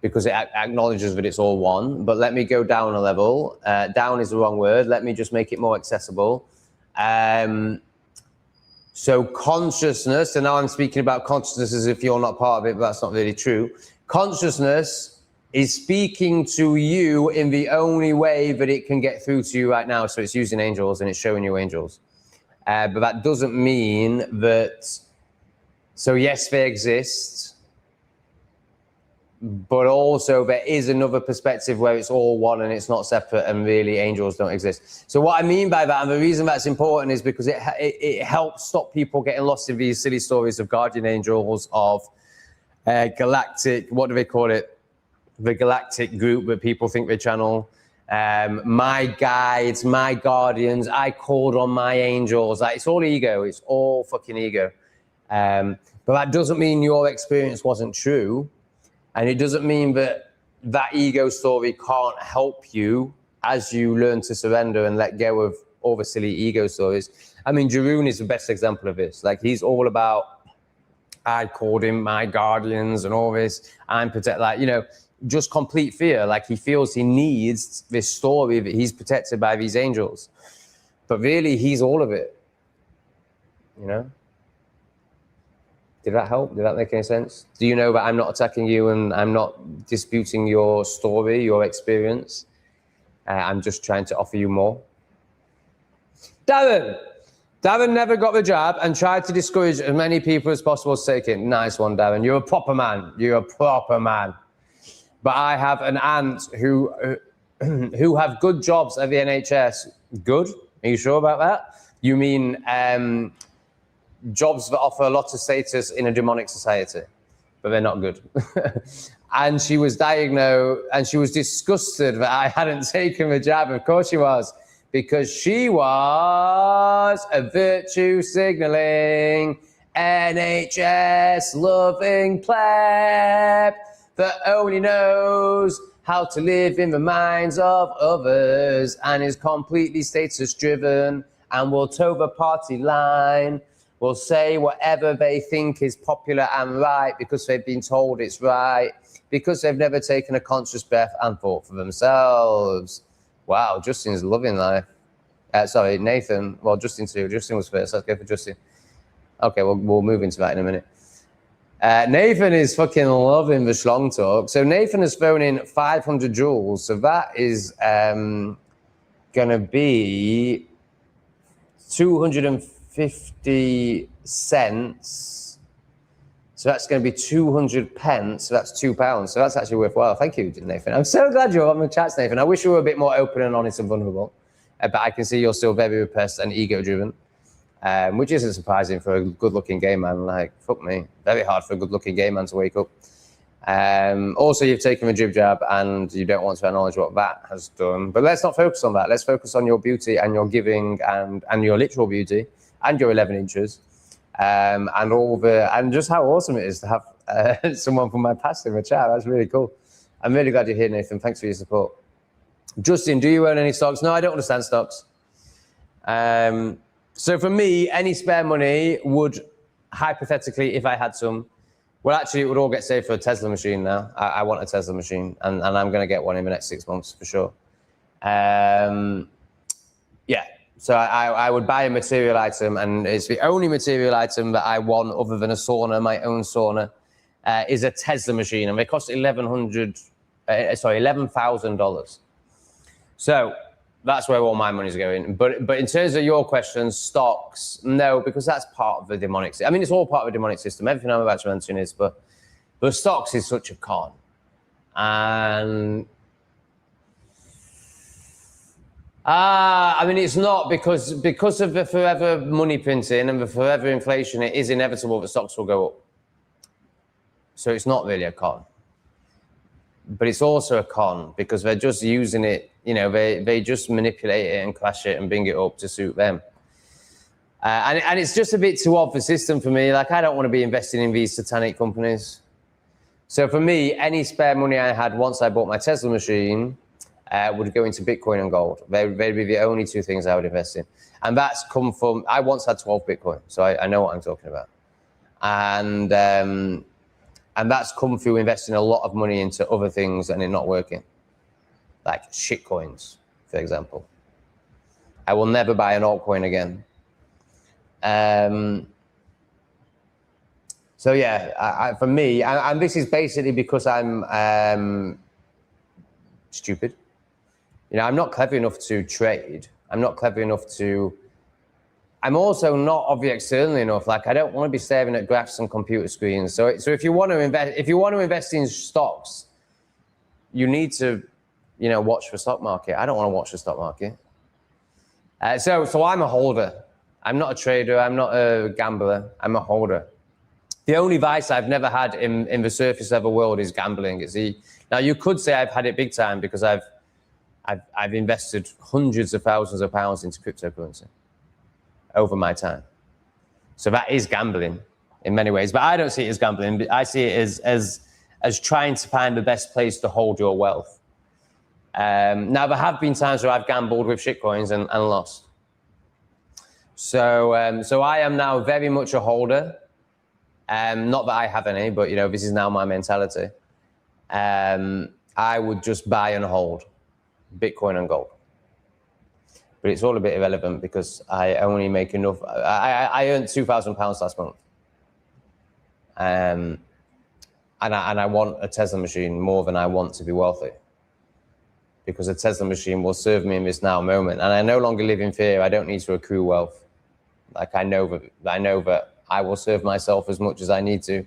Speaker 1: because it acknowledges that it's all one. But let me go down a level. Down is the wrong word. Let me just make it more accessible. So consciousness, and now I'm speaking about consciousness as if you're not part of it, but that's not really true. Consciousness is speaking to you in the only way that it can get through to you right now. So it's using angels and it's showing you angels. But that doesn't mean that, so yes, they exist, but also there is another perspective where it's all one and it's not separate, and really angels don't exist. So what I mean by that, and the reason that's important, is because it helps stop people getting lost in these silly stories of guardian angels, of galactic, what do they call it? The galactic group that people think they channel. My guides, my guardians, I called on my angels. Like, it's all ego. It's all fucking ego. But that doesn't mean your experience wasn't true. And it doesn't mean that ego story can't help you as you learn to surrender and let go of all the silly ego stories. I mean, Jeroen is the best example of this. Like, he's all about, I called him my guardians and all this. I'm protect, like, you know, just complete fear. Like, he feels he needs this story that he's protected by these angels. But really, he's all of it, you know? Did that help? Did that make any sense? Do you know that I'm not attacking you and I'm not disputing your story, your experience? I'm just trying to offer you more. Darren, Darren never got the jab and tried to discourage as many people as possible to take it. Nice one, Darren. You're a proper man. You're a proper man. But I have an aunt who have good jobs at the NHS. Good? Are you sure about that? You mean jobs that offer a lot of status in a demonic society, but they're not good. And she was diagnosed, and she was disgusted that I hadn't taken the jab. Of course she was, because she was a virtue signaling, NHS loving pleb that only knows how to live in the minds of others and is completely status driven and will toe the party line, will say whatever they think is popular and right because they've been told it's right, because they've never taken a conscious breath and thought for themselves. Wow, Justin's loving life. Sorry, Nathan. Well, Justin too. Justin was first. Let's go for Justin. Okay, we'll move into that in a minute. Nathan is fucking loving the schlong talk. So Nathan has thrown in 500 joules. So that is going to be 250 cents. So that's going to be 200 pence. So that's £2. So that's actually worthwhile. Thank you, Nathan. I'm so glad you're on the chats, Nathan. I wish you were a bit more open and honest and vulnerable. But I can see you're still very repressed and ego-driven. Which isn't surprising for a good-looking gay man. Like, fuck me. Very hard for a good-looking gay man to wake up. Also, you've taken the jib jab and you don't want to acknowledge what that has done. But let's not focus on that. Let's focus on your beauty and your giving and your literal beauty and your 11 inches. And just how awesome it is to have someone from my past in the chat. That's really cool. I'm really glad you're here, Nathan. Thanks for your support. Justin, do you own any stocks? No, I don't understand stocks. So for me, any spare money would, hypothetically, if I had some, well, actually, it would all get saved for a Tesla machine now. I want a Tesla machine, and I'm going to get one in the next 6 months for sure. Yeah, so I would buy a material item, and it's the only material item that I want other than a sauna, my own sauna, is a Tesla machine, and they cost $11,000. So that's where all my money's going. But in terms of your question, stocks, no, because that's part of the demonic system. I mean, it's all part of the demonic system. Everything I'm about to mention is, but stocks is such a con. And I mean, it's not because of the forever money printing and the forever inflation, it is inevitable that stocks will go up. So it's not really a con. But it's also a con because they're just using it, you know, they just manipulate it and crash it and bring it up to suit them. And it's just a bit too odd for system for me. Like, I don't want to be investing in these satanic companies. So for me, any spare money I had once I bought my Tesla machine would go into Bitcoin and gold. They'd be the only two things I would invest in. And that's come from, I once had 12 Bitcoin, so I know what I'm talking about. And that's come through investing a lot of money into other things and it not working. Like shit coins, for example. I will never buy an altcoin again. So yeah, for me, and this is basically because I'm stupid. You know, I'm not clever enough to trade. I'm not clever enough to, I'm also not obviously externally enough. Like, I don't want to be staring at graphs and computer screens. So if you want to invest in stocks, you need to, you know, watch the stock market. I don't want to watch the stock market. So I'm a holder. I'm not a trader. I'm not a gambler. I'm a holder. The only vice I've never had in the surface level world is gambling. Now you could say I've had it big time because I've invested hundreds of thousands of pounds into cryptocurrency over my time. So that is gambling in many ways, but I don't see it as gambling. I see it as trying to find the best place to hold your wealth. Now there have been times where I've gambled with shitcoins and lost. So I am now very much a holder. Not that I have any, but you know, this is now my mentality. I would just buy and hold Bitcoin and gold. But it's all a bit irrelevant because I only make enough. I earned £2,000 last month. And I want a Tesla machine more than I want to be wealthy. Because a Tesla machine will serve me in this now moment. And I no longer live in fear. I don't need to accrue wealth. Like I know that I will serve myself as much as I need to.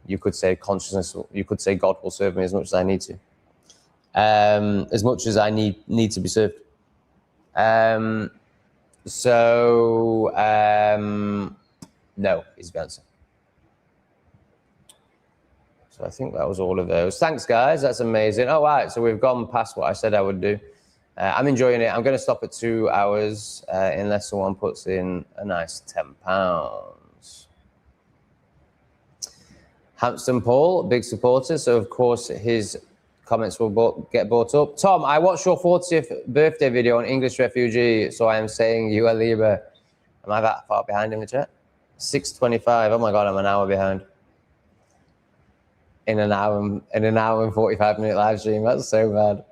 Speaker 1: You could say consciousness, you could say God will serve me as much as I need to. As much as I need to be served. No is the answer. So I think that was all of those. Thanks, guys. That's amazing. Oh, right. So we've gone past what I said I would do. I'm enjoying it. I'm going to stop at 2 hours unless someone puts in a nice £10. Hampton Paul, big supporter. So, of course, his comments will get brought up. Tom, I watched your 40th birthday video on English refugee, so I am saying you are Libra. Am I that far behind in the chat? 6:25. Oh, my God, I'm an hour behind. In an hour and 45-minute live stream. That's so bad.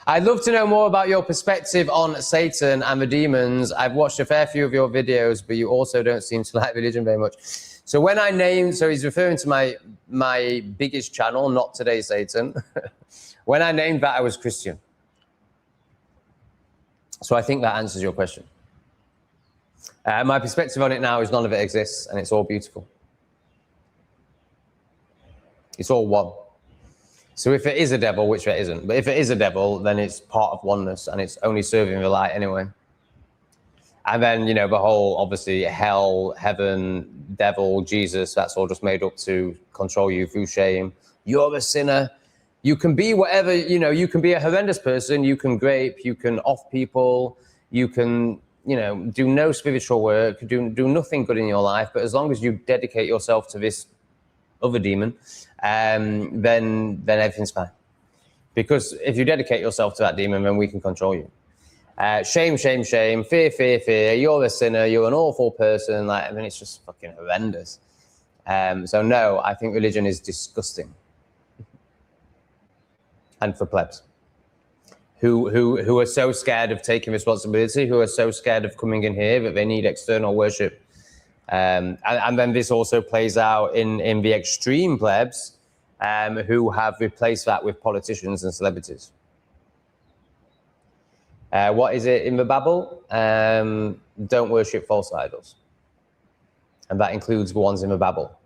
Speaker 1: I'd love to know more about your perspective on Satan and the demons. I've watched a fair few of your videos, but you also don't seem to like religion very much. So when I named, so he's referring to my biggest channel, Not Today Satan. When I named that, I was Christian. So I think that answers your question. My perspective on it now is none of it exists, and it's all beautiful. It's all one. So if it is a devil, which it isn't, but if it is a devil, then it's part of oneness, and it's only serving the light anyway. And then, you know, the whole, obviously, hell, heaven, devil, Jesus, that's all just made up to control you through shame. You're a sinner. You can be whatever, you know, you can be a horrendous person. You can grape, you can off people, you can, you know, do no spiritual work, do nothing good in your life. But as long as you dedicate yourself to this other demon, then everything's fine. Because if you dedicate yourself to that demon, then we can control you. Shame, shame, shame, fear, fear, fear. You're a sinner. You're an awful person. Like, I mean, it's just fucking horrendous. So no, I think religion is disgusting. And for plebs who are so scared of taking responsibility, who are so scared of coming in here that they need external worship. And then this also plays out in the extreme plebs who have replaced that with politicians and celebrities. What is it in the Bible? Don't worship false idols. And that includes the ones in the Bible.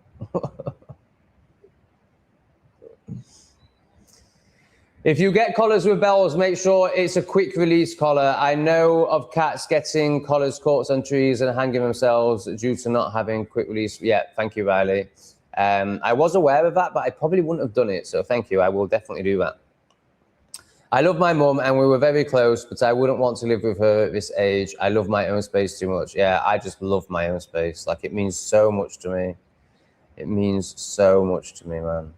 Speaker 1: If you get collars with bells, make sure it's a quick release collar. I know of cats getting collars caught on trees and hanging themselves due to not having quick release. Yeah, thank you, Riley. I was aware of that, but I probably wouldn't have done it. So thank you. I will definitely do that. I love my mum and we were very close, but I wouldn't want to live with her at this age. I love my own space too much. Yeah, I just love my own space. Like, it means so much to me. It means so much to me, man.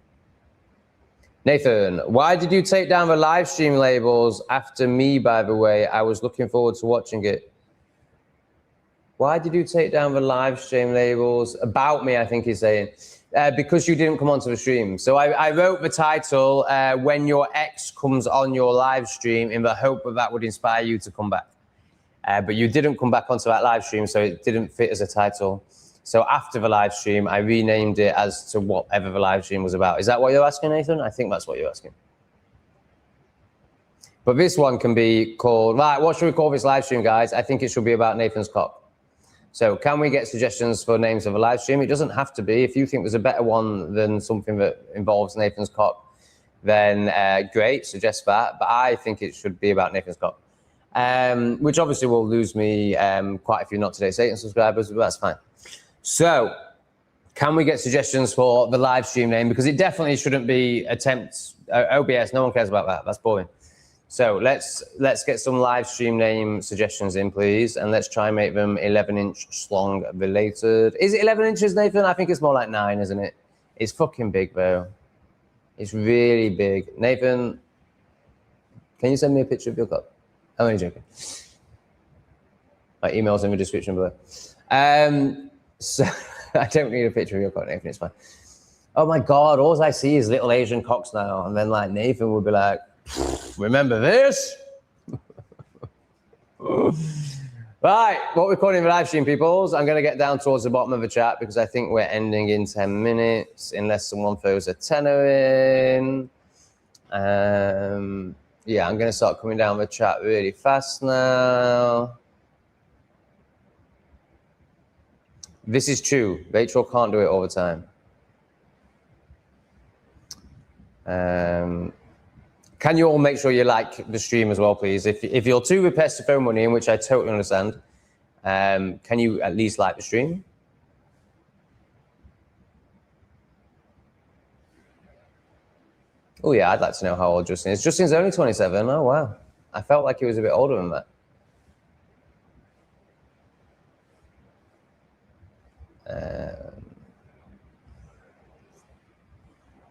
Speaker 1: Nathan, why did you take down the live stream labels after me, by the way? I was looking forward to watching it. Why did you take down the live stream labels? About me, I think he's saying. Because you didn't come onto the stream. So I wrote the title, When Your Ex Comes on Your Live Stream, in the hope that that would inspire you to come back. But you didn't come back onto that live stream, so it didn't fit as a title. So after the live stream, I renamed it as to whatever the live stream was about. Is that what you're asking, Nathan? I think that's what you're asking. But this one can be called, right, what should we call this live stream, guys? I think it should be about Nathan's cock. So can we get suggestions for names of a live stream? It doesn't have to be. If you think there's a better one than something that involves Nathan's cock, then great, suggest that. But I think it should be about Nathan's cock, which obviously will lose me quite a few Not Today Satan subscribers, but that's fine. So can we get suggestions for the live stream name? Because it definitely shouldn't be attempts, OBS, no one cares about that. That's boring. So let's get some live stream name suggestions in, please. And let's try and make them 11-inch slong related. Is it 11 inches, Nathan? I think it's more like 9, isn't it? It's fucking big, though. It's really big. Nathan, can you send me a picture of your cup? I'm only joking. My email's in the description below. So I don't need a picture of your cock, Nathan, it's fine. Oh my God, all I see is little Asian cocks now. And then like Nathan would be like, remember this? Right, what we're calling the live stream, peoples. I'm going to get down towards the bottom of the chat because I think we're ending in 10 minutes, unless someone throws a tenner in. Yeah, I'm going to start coming down the chat really fast now. This is true. Rachel can't do it all the time. Can you all make sure you like the stream as well, please? If you're too repressed to throw money in, which I totally understand, can you at least like the stream? Oh yeah, I'd like to know how old Justin is. Justin's only 27. Oh wow. I felt like he was a bit older than that.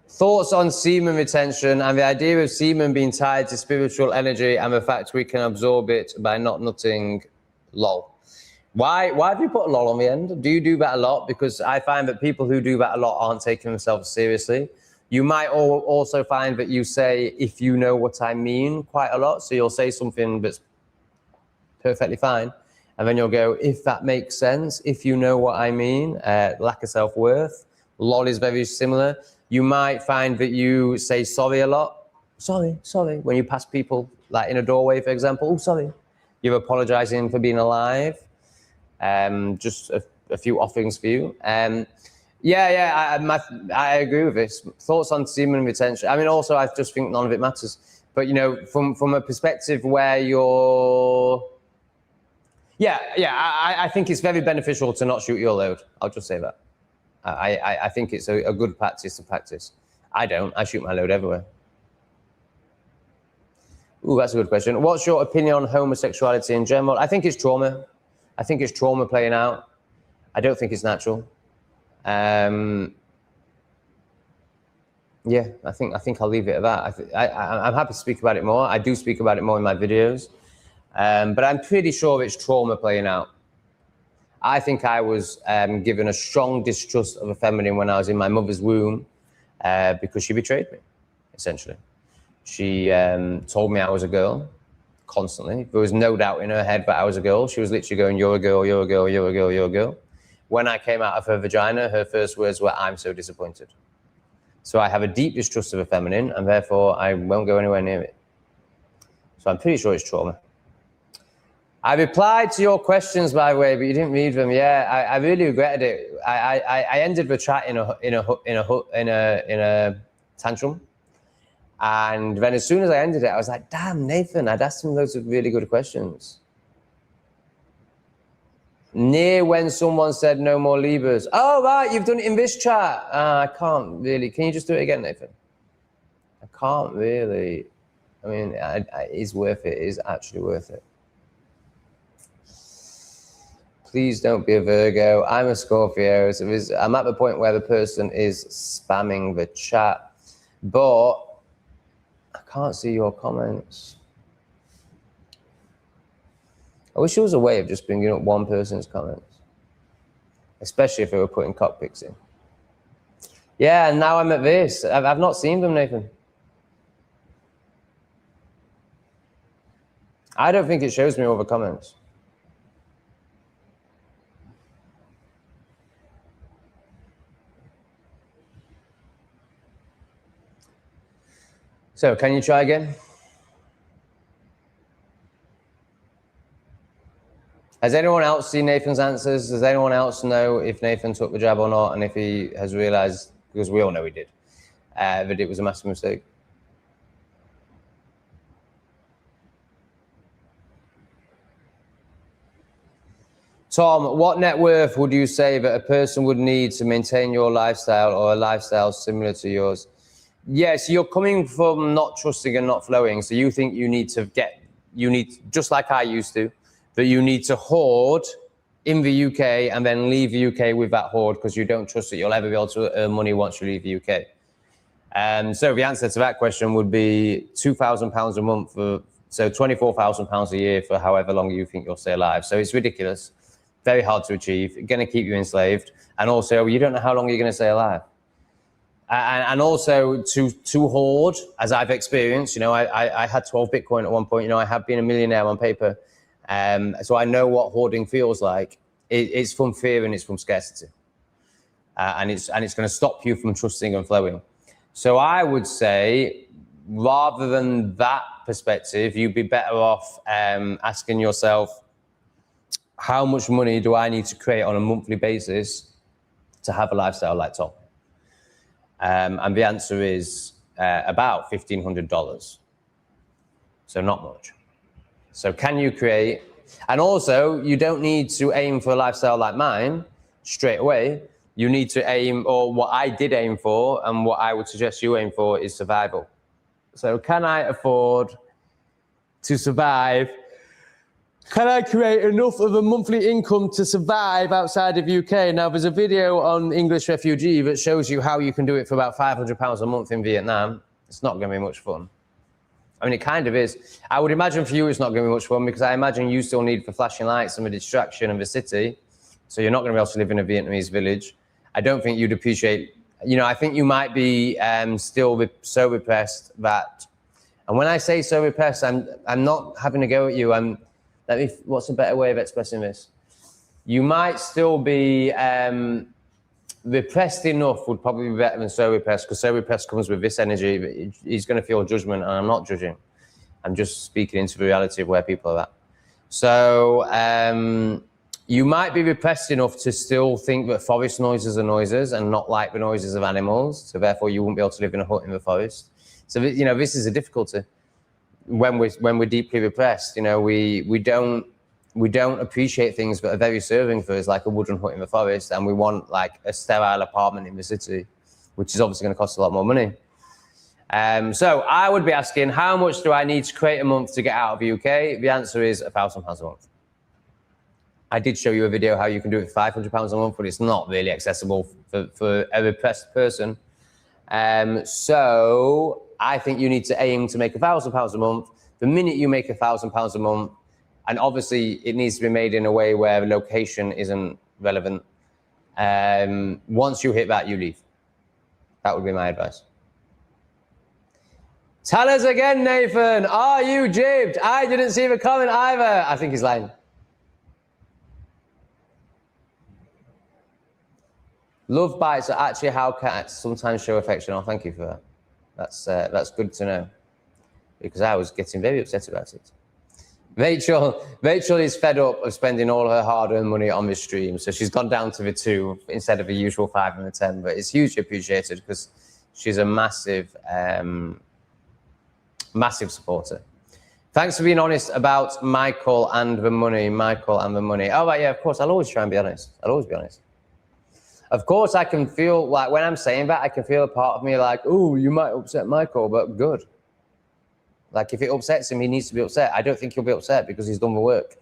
Speaker 1: Thoughts on semen retention and the idea of semen being tied to spiritual energy and the fact we can absorb it by not nutting. Lol. Why have you put lol on the end? Do you do that a lot? Because I find that people who do that a lot aren't taking themselves seriously. You might also find that you say, if you know what I mean, quite a lot. So you'll say something that's perfectly fine. And then you'll go, if that makes sense, if you know what I mean, lack of self-worth. Lol is very similar. You might find that you say sorry a lot. Sorry, when you pass people, like in a doorway, for example. Oh, sorry. You're apologizing for being alive. Just a few offerings for you. I agree with this. Thoughts on semen retention. I mean, also, I just think none of it matters. But, you know, from a perspective where you're... I think it's very beneficial to not shoot your load. I'll just say that. I think it's a good practice to practice. I don't. I shoot my load everywhere. Ooh, that's a good question. What's your opinion on homosexuality in general? I think it's trauma. I think it's trauma playing out. I don't think it's natural. Yeah, I think I'll leave it at that. I'm happy to speak about it more. I do speak about it more in my videos. But I'm pretty sure it's trauma playing out. I think I was given a strong distrust of a feminine when I was in my mother's womb because she betrayed me, essentially. She told me I was a girl constantly. There was no doubt in her head that I was a girl. She was literally going, you're a girl, you're a girl, you're a girl, you're a girl. When I came out of her vagina, her first words were, I'm so disappointed. So I have a deep distrust of a feminine, and therefore I won't go anywhere near it. So I'm pretty sure it's trauma. I replied to your questions, by the way, but you didn't read them. Yeah, I really regretted it. I ended the chat in a tantrum, and then as soon as I ended it, I was like, "Damn, Nathan! I'd asked him loads of really good questions." Near when someone said no more Libras. Oh right, you've done it in this chat. I can't really. Can you just do it again, Nathan? I can't really. I mean, it is worth it. It is actually worth it. Please don't be a Virgo. I'm a Scorpio. So I'm at the point where the person is spamming the chat, but I can't see your comments. I wish there was a way of just bringing up one person's comments, especially if they were putting cockpits in. Yeah, and now I'm at this. I've not seen them, Nathan. I don't think it shows me all the comments. So, can you try again? Has anyone else seen Nathan's answers? Does anyone else know if Nathan took the jab or not, and if he has realized, because we all know he did, that it was a massive mistake? Tom, what net worth would you say that a person would need to maintain your lifestyle or a lifestyle similar to yours? Yes, you're coming from not trusting and not flowing. So you think you need just like I used to, that you need to hoard in the UK and then leave the UK with that hoard because you don't trust that you'll ever be able to earn money once you leave the UK. So the answer to that question would be £2,000 a month, so £24,000 a year for however long you think you'll stay alive. So it's ridiculous, very hard to achieve, going to keep you enslaved. And also, you don't know how long you're going to stay alive. And also to hoard, as I've experienced, you know, I had 12 Bitcoin at one point, you know, I have been a millionaire on paper. So I know what hoarding feels like. It's from fear and it's from scarcity. And it's going to stop you from trusting and flowing. So I would say, rather than that perspective, you'd be better off asking yourself, how much money do I need to create on a monthly basis to have a lifestyle like Tom? And the answer is about $1,500. So not much. So can you create? And also, you don't need to aim for a lifestyle like mine straight away. You need to aim, or what I did aim for, and what I would suggest you aim for, is survival. So can I afford to survive? Can I create enough of a monthly income to survive outside of UK? Now, there's a video on English Refugee that shows you how you can do it for about £500 a month in Vietnam. It's not going to be much fun. I mean, it kind of is. I would imagine for you it's not going to be much fun, because I imagine you still need the flashing lights and the distraction of the city. So you're not going to be able to live in a Vietnamese village. I don't think you'd appreciate, I think you might be still so repressed that, and when I say so repressed, I'm not having a go at you. What's a better way of expressing this? You might still be repressed enough, would probably be better than so repressed, because so repressed comes with this energy. He's going to feel judgment, and I'm not judging. I'm just speaking into the reality of where people are at. So you might be repressed enough to still think that forest noises are noises and not like the noises of animals. So therefore, you won't be able to live in a hut in the forest. So this is a difficulty. When we're deeply repressed, we don't appreciate things that are very serving for us, like a wooden hut in the forest, and we want like a sterile apartment in the city, which is obviously going to cost a lot more money. So I would be asking, how much do I need to create a month to get out of the UK? The answer is £1,000 a month. I did show you a video how you can do it for £500 a month, but it's not really accessible for a repressed person. So I think you need to aim to make £1,000 a month. The minute you make £1,000 a month, and obviously it needs to be made in a way where location isn't relevant. Once you hit that, you leave. That would be my advice. Tell us again, Nathan. Are you jibbed? I didn't see the comment either. I think he's lying. Love bites are actually how cats sometimes show affection. Oh, thank you for that. That's good to know, because I was getting very upset about it. Rachel is fed up of spending all her hard-earned money on this stream, so she's gone down to the 2 instead of the usual 5 and the 10. But it's hugely appreciated, because she's a massive, massive supporter. Thanks for being honest about Michael and the money. Oh, right, yeah, of course. I'll always try and be honest. I'll always be honest. Of course, I can feel like when I'm saying that, I can feel a part of me like, oh, you might upset Michael, but good. Like, if it upsets him, he needs to be upset. I don't think he'll be upset because he's done the work.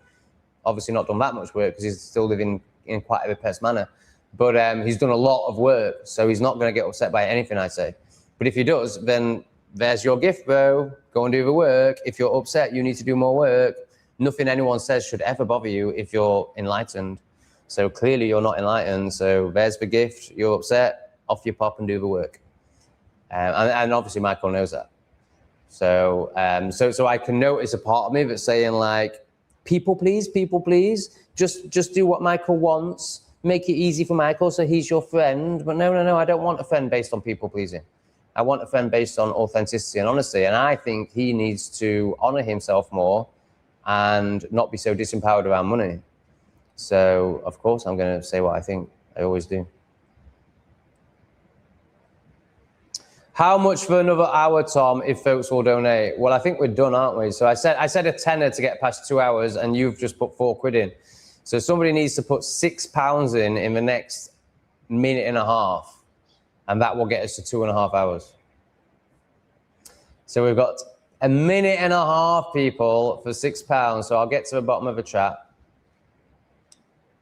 Speaker 1: Obviously not done that much work, because he's still living in quite a repressed manner. But he's done a lot of work, so he's not going to get upset by anything I say. But if he does, then there's your gift, bro. Go and do the work. If you're upset, you need to do more work. Nothing anyone says should ever bother you if you're enlightened. So clearly you're not enlightened. So there's the gift. You're upset. Off you pop and do the work. And obviously Michael knows that. So so I can notice a part of me that's saying like, people please, just do what Michael wants. Make it easy for Michael so he's your friend. But no, I don't want a friend based on people pleasing. I want a friend based on authenticity and honesty. And I think he needs to honor himself more and not be so disempowered around money. So, of course, I'm going to say what I think. I always do. How much for another hour, Tom, if folks will donate? Well, I think we're done, aren't we? So I said a tenner to get past 2 hours, and you've just put £4 in. So somebody needs to put £6 in the next minute and a half, and that will get us to 2.5 hours. So we've got a minute and a half, people, for £6. So I'll get to the bottom of the chat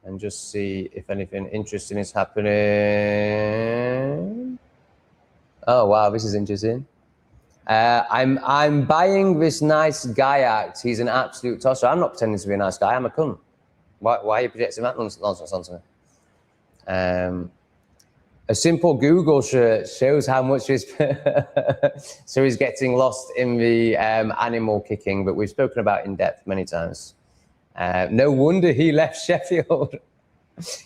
Speaker 1: and just see if anything interesting is happening. Oh, wow, this is interesting. I'm buying this nice guy act. He's an absolute tosser. I'm not pretending to be a nice guy. I'm a cunt. Why are you projecting that nonsense onto me? A simple Google search shows how much is... So he's getting lost in the animal kicking, but we've spoken about in depth many times. No wonder he left Sheffield.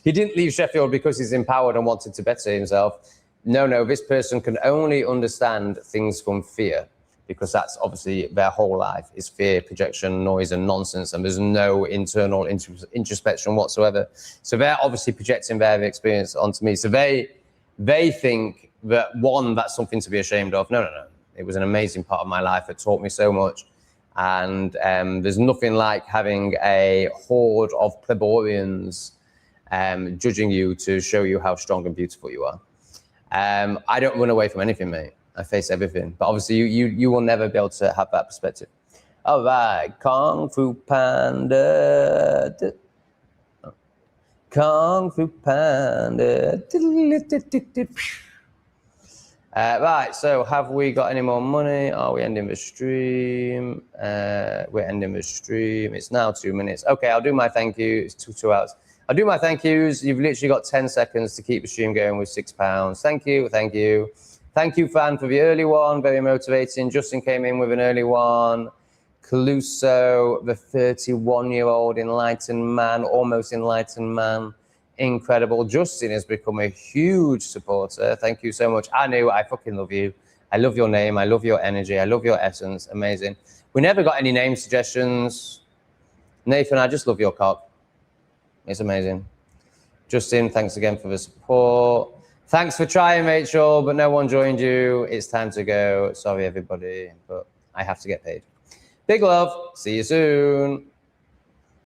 Speaker 1: He didn't leave Sheffield because he's empowered and wanted to better himself. No, this person can only understand things from fear. because that's obviously their whole life is fear, projection, noise, and nonsense, and there's no internal introspection whatsoever. So they're obviously projecting their experience onto me. So they think that, one, that's something to be ashamed of. No. It was an amazing part of my life. It taught me so much. And there's nothing like having a horde of plebeians judging you to show you how strong and beautiful you are. I don't run away from anything, mate. I face everything. But obviously, you will never be able to have that perspective. All right, Kung Fu Panda. Kung Fu Panda. Right, so have we got any more money? Are we ending the stream? We're ending the stream. It's now 2 minutes. Okay, I'll do my thank you. It's 2 hours. I'll do my thank yous. You've literally got 10 seconds to keep the stream going with £6. Thank you, thank you. Thank you, Fan, for the early one. Very motivating. Justin came in with an early one. Caluso, the 31-year-old enlightened man, almost enlightened man. Incredible. Justin has become a huge supporter. Thank you so much. Anu, I fucking love you. I love your name. I love your energy. I love your essence. Amazing. We never got any name suggestions. Nathan, I just love your cock. It's amazing. Justin, thanks again for the support. Thanks for trying, Rachel, but no one joined you. It's time to go. Sorry, everybody, but I have to get paid. Big love. See you soon.